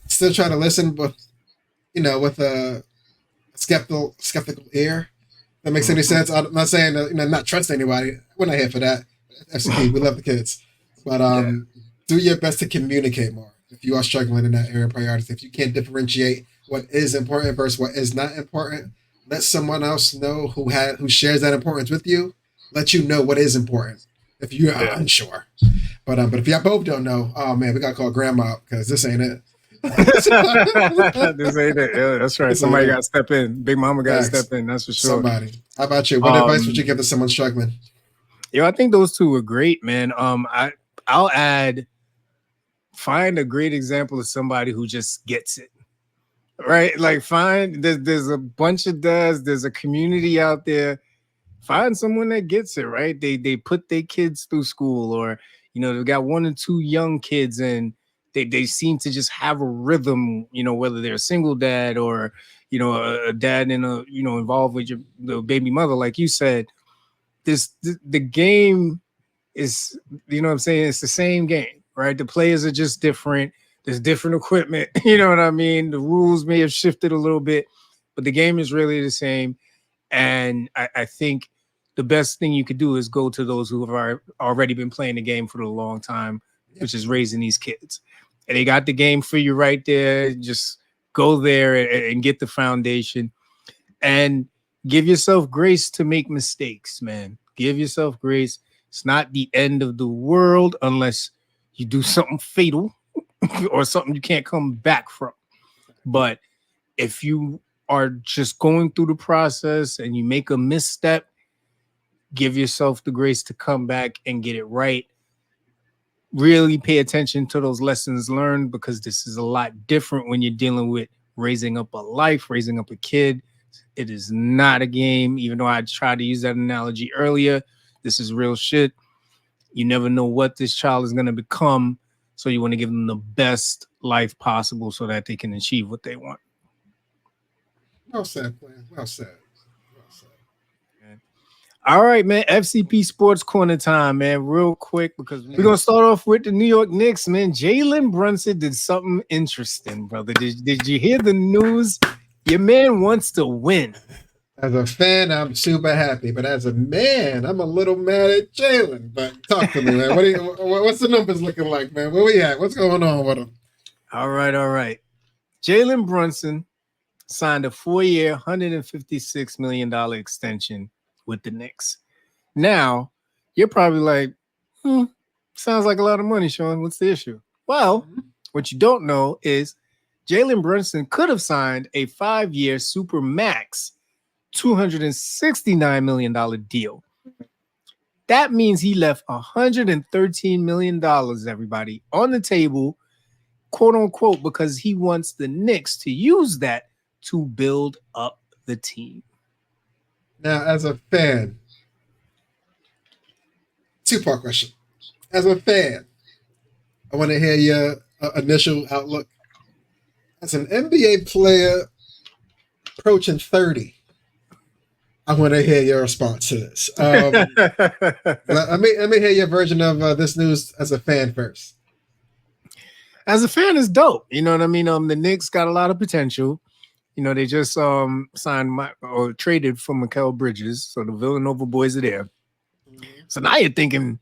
still try to listen, but with a skeptical ear. That makes any sense. I'm not saying not trust anybody. We're not here for that. FCP, we love the kids, but do your best to communicate more. If you are struggling in that area of priorities, if you can't differentiate what is important versus what is not important, let someone else know who shares that importance with you. Let you know what is important if you're unsure. But if y'all both don't know, oh man, we gotta call grandma because this ain't it. This ain't it. Yeah, that's right. Somebody got to step in. Big mama got to step in. That's for sure. Somebody. How about you? What advice would you give to someone struggling? I think those two are great, man. I'll add, find a great example of somebody who just gets it. Right? Like there's a bunch of dads, there's a community out there. Find someone that gets it, right? They put their kids through school, or they've got 1 or 2 young kids, and they seem to just have a rhythm, whether they're a single dad or a dad involved with the baby mother, like you said. The game is, what I'm saying, it's the same game, right? The players are just different. There's different equipment, you know what I mean? The rules may have shifted a little bit, but the game is really the same. And I think the best thing you could do is go to those who have already been playing the game for a long time, which is raising these kids. And they got the game for you right there. Just go there and get the foundation. And give yourself grace to make mistakes, man. Give yourself grace. It's not the end of the world unless you do something fatal. or something you can't come back from. But if you are just going through the process and you make a misstep, give yourself the grace to come back and get it right. Really pay attention to those lessons learned, because this is a lot different when you're dealing with raising up a life, raising up a kid. It is not a game, even though I tried to use that analogy earlier. This is real shit. You never know what this child is going to become. So you want to give them the best life possible so that they can achieve what they want. Well said, man. Well said. Well said. All right, man. FCP Sports Corner time, man. Real quick, because we're going to start off with the New York Knicks, man. Jalen Brunson did something interesting, brother. Did you hear the news? Your man wants to win. As a fan, I'm super happy, but as a man, I'm a little mad at Jalen. But talk to me, man. What's the numbers looking like, man? Where we at? What's going on with him? All right. Jalen Brunson signed a 4-year, $156 million extension with the Knicks. Now, you're probably like, sounds like a lot of money, Shawn. What's the issue? Well, what you don't know is Jalen Brunson could have signed a 5-year super max $269 million deal. That means he left $113 million, everybody, on the table, quote unquote, because he wants the Knicks to use that to build up the team. Now, as a fan, two-part question. As a fan, I want to hear your initial outlook. As an NBA player approaching 30, I want to hear your response to this. Let me hear your version of this news as a fan first. As a fan, it's dope. You know what I mean? The Knicks got a lot of potential. You know, they just signed or traded for Mikal Bridges, so the Villanova boys are there. So now you're thinking,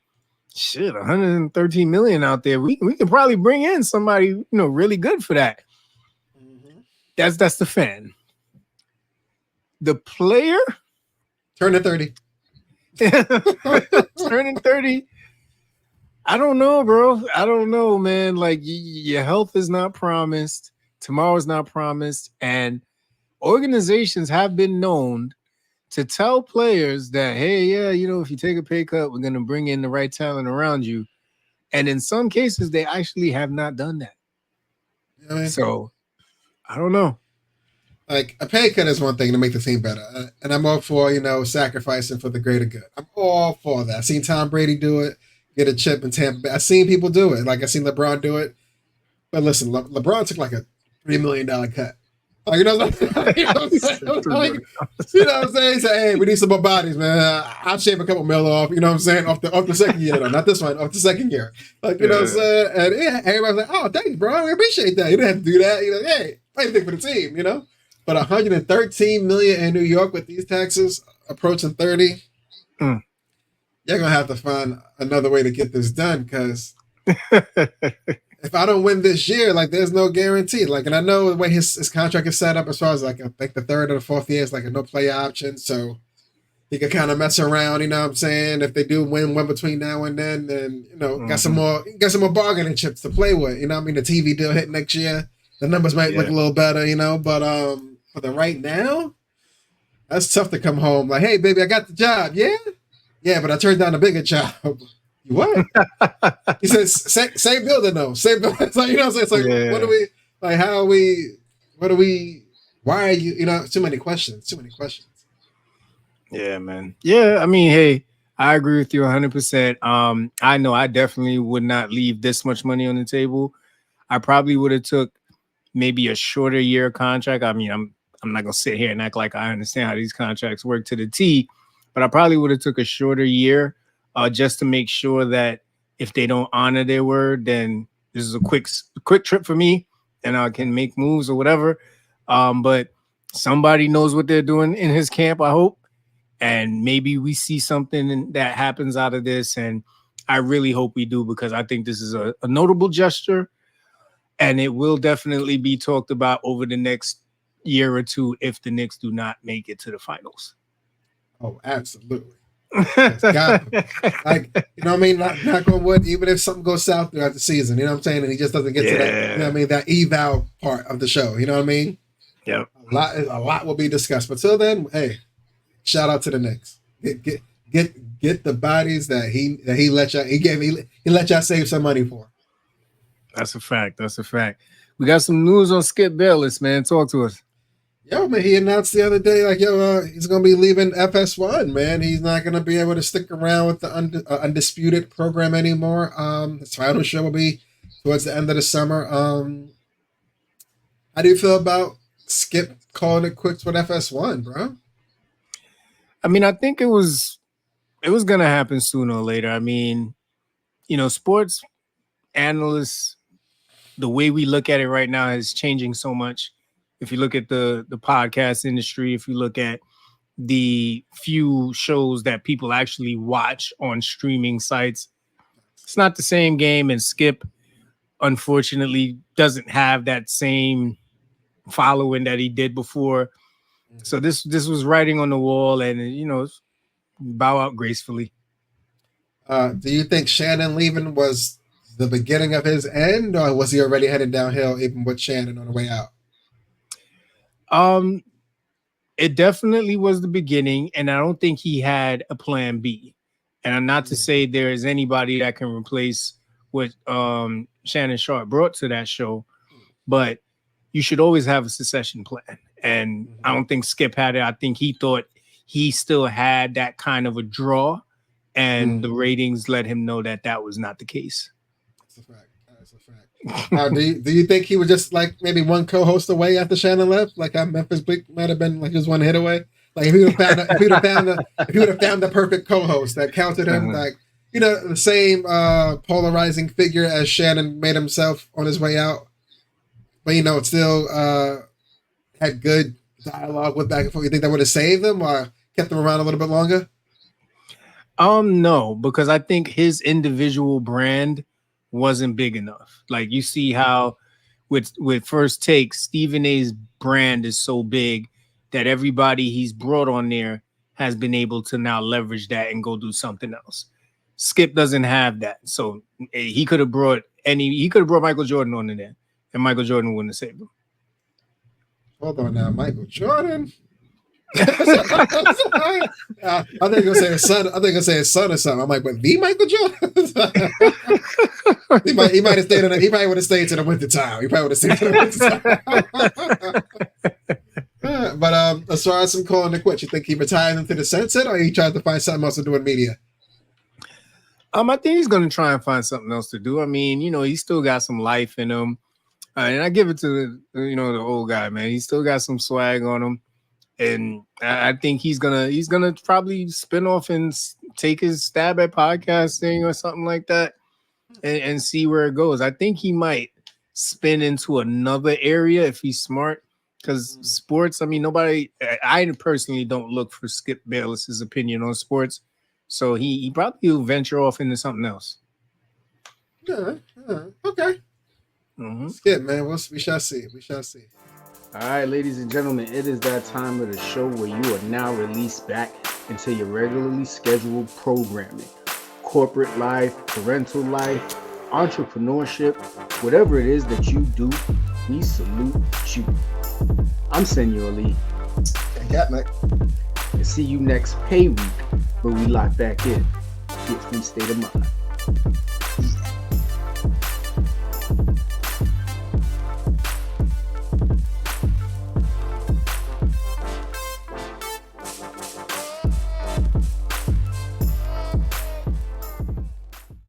shit, 113 million out there. We can probably bring in somebody, really good for that. That's the fan. The player turning 30. Turning 30. I don't know, bro. I don't know, man. Like, your health is not promised. Tomorrow is not promised. And organizations have been known to tell players that, hey, yeah, if you take a pay cut, we're going to bring in the right talent around you. And in some cases, they actually have not done that. You know what I mean? So, I don't know. Like, a pay cut is one thing to make the team better. And I'm all for, sacrificing for the greater good. I'm all for that. I've seen Tom Brady do it, get a chip in Tampa Bay. I've seen people do it. Like, I've seen LeBron do it. But listen, LeBron took like a $3 million cut. Like, you know what I'm saying? He said, hey, we need some more bodies, man. I'll shave a couple mil off, you know what I'm saying? Off the second year, though. Not this one, off the second year. Like, you know what I'm saying? And yeah, everybody's like, oh, thanks, bro. We appreciate that. You didn't have to do that. Hey, anything for the team, But 113 million in New York with these taxes approaching 30, you're gonna have to find another way to get this done, because if I don't win this year, like, there's no guarantee. Like, and I know the way his contract is set up, as far as like I think the third or the fourth year is like a no play option, so he could kind of mess around. You know what I'm saying? If they do win one between now and then got some more bargaining chips to play with. You know what I mean? The TV deal hit next year, the numbers might look a little better. But for the right now, that's tough to come home like, hey, baby, I got the job. Yeah, but I turned down a bigger job. You what? He says, same building though. Same building. It's like, it's like, what do we, like, how are we, what do we, why are you, too many questions. Yeah, man. Yeah, I mean, hey, I agree with you 100%. I know I definitely would not leave this much money on the table. I probably would have took maybe a shorter year contract. I mean, I'm not gonna sit here and act like I understand how these contracts work to the T, but I probably would have took a shorter year just to make sure that if they don't honor their word, then this is a quick trip for me and I can make moves or whatever. But somebody knows what they're doing in his camp, I hope. And maybe we see something that happens out of this. And I really hope we do, because I think this is a notable gesture. And it will definitely be talked about over the next year or two if the Knicks do not make it to the finals. Oh, absolutely. It's got him. Like, you know what I mean? Knock on wood, even if something goes south throughout the season, you know what I'm saying? And he just doesn't get to that, you know what I mean? That eval part of the show, you know what I mean? Yep. A lot will be discussed. But till then, hey, shout out to the Knicks. Get the bodies that he let y'all he let y'all save some money for. That's a fact. We got some news on Skip Bayless, man. Talk to us. Yo, man, he announced the other day, like, he's going to be leaving FS1, man. He's not going to be able to stick around with the Undisputed program anymore. His final show will be towards the end of the summer. How do you feel about Skip calling it quits with FS1, bro? I mean, I think it was going to happen sooner or later. I mean, you know, sports analysts, the way we look at it right now is changing so much. If you look at the podcast industry, if you look at the few shows that people actually watch on streaming sites, it's not the same game. And Skip, unfortunately, doesn't have that same following that he did before. So this was writing on the wall, and, you know, bow out gracefully. Do you think Shannon leaving was the beginning of his end, or was he already headed downhill even with Shannon on the way out? It definitely was the beginning, and I don't think he had a plan B. And not to say there is anybody that can replace what Shannon Sharp brought to that show, but you should always have a succession plan. And I don't think Skip had it. I think he thought he still had that kind of a draw, and the ratings let him know that was not the case. That's a fact. Do you think he was just like maybe one co-host away after Shannon left? Like how Memphis Bleak might have been like just one hit away. Like if he would have found the perfect co-host that counted him, like, you know, the same polarizing figure as Shannon made himself on his way out, but, you know, it still had good dialogue with back and forth. You think that would have saved them or kept them around a little bit longer? No, because I think his individual brand wasn't big enough. Like you see how with First Take, Stephen A's brand is so big that everybody he's brought on there has been able to now leverage that and go do something else. Skip doesn't have that. So he could have brought Michael Jordan on in there, and Michael Jordan wouldn't have saved him. Hold on now, Michael Jordan. I think you're gonna say his son. I think you're gonna say his son or something. I'm like, but the Michael Jordan? he might have stayed. He probably would have stayed to the winter time. But as far as him calling the quits, you think he retired into the sunset, or he tried to find something else to do in media? I think he's gonna try and find something else to do. I mean, you know, he still got some life in him, and I give it to the old guy, man. He still got some swag on him. And I think he's gonna probably spin off and take his stab at podcasting or something like that, and see where it goes. I think he might spin into another area if he's smart, because sports. I mean, I personally don't look for Skip Bayless's opinion on sports, so he probably will venture off into something else. Yeah. Okay. Skip, man. We shall see. All right, ladies and gentlemen, it is that time of the show where you are now released back into your regularly scheduled programming. Corporate life, parental life, entrepreneurship, whatever it is that you do, we salute you. I'm Senor Lee. And Katnick. And see you next pay week where we lock back in. Get free state of mind.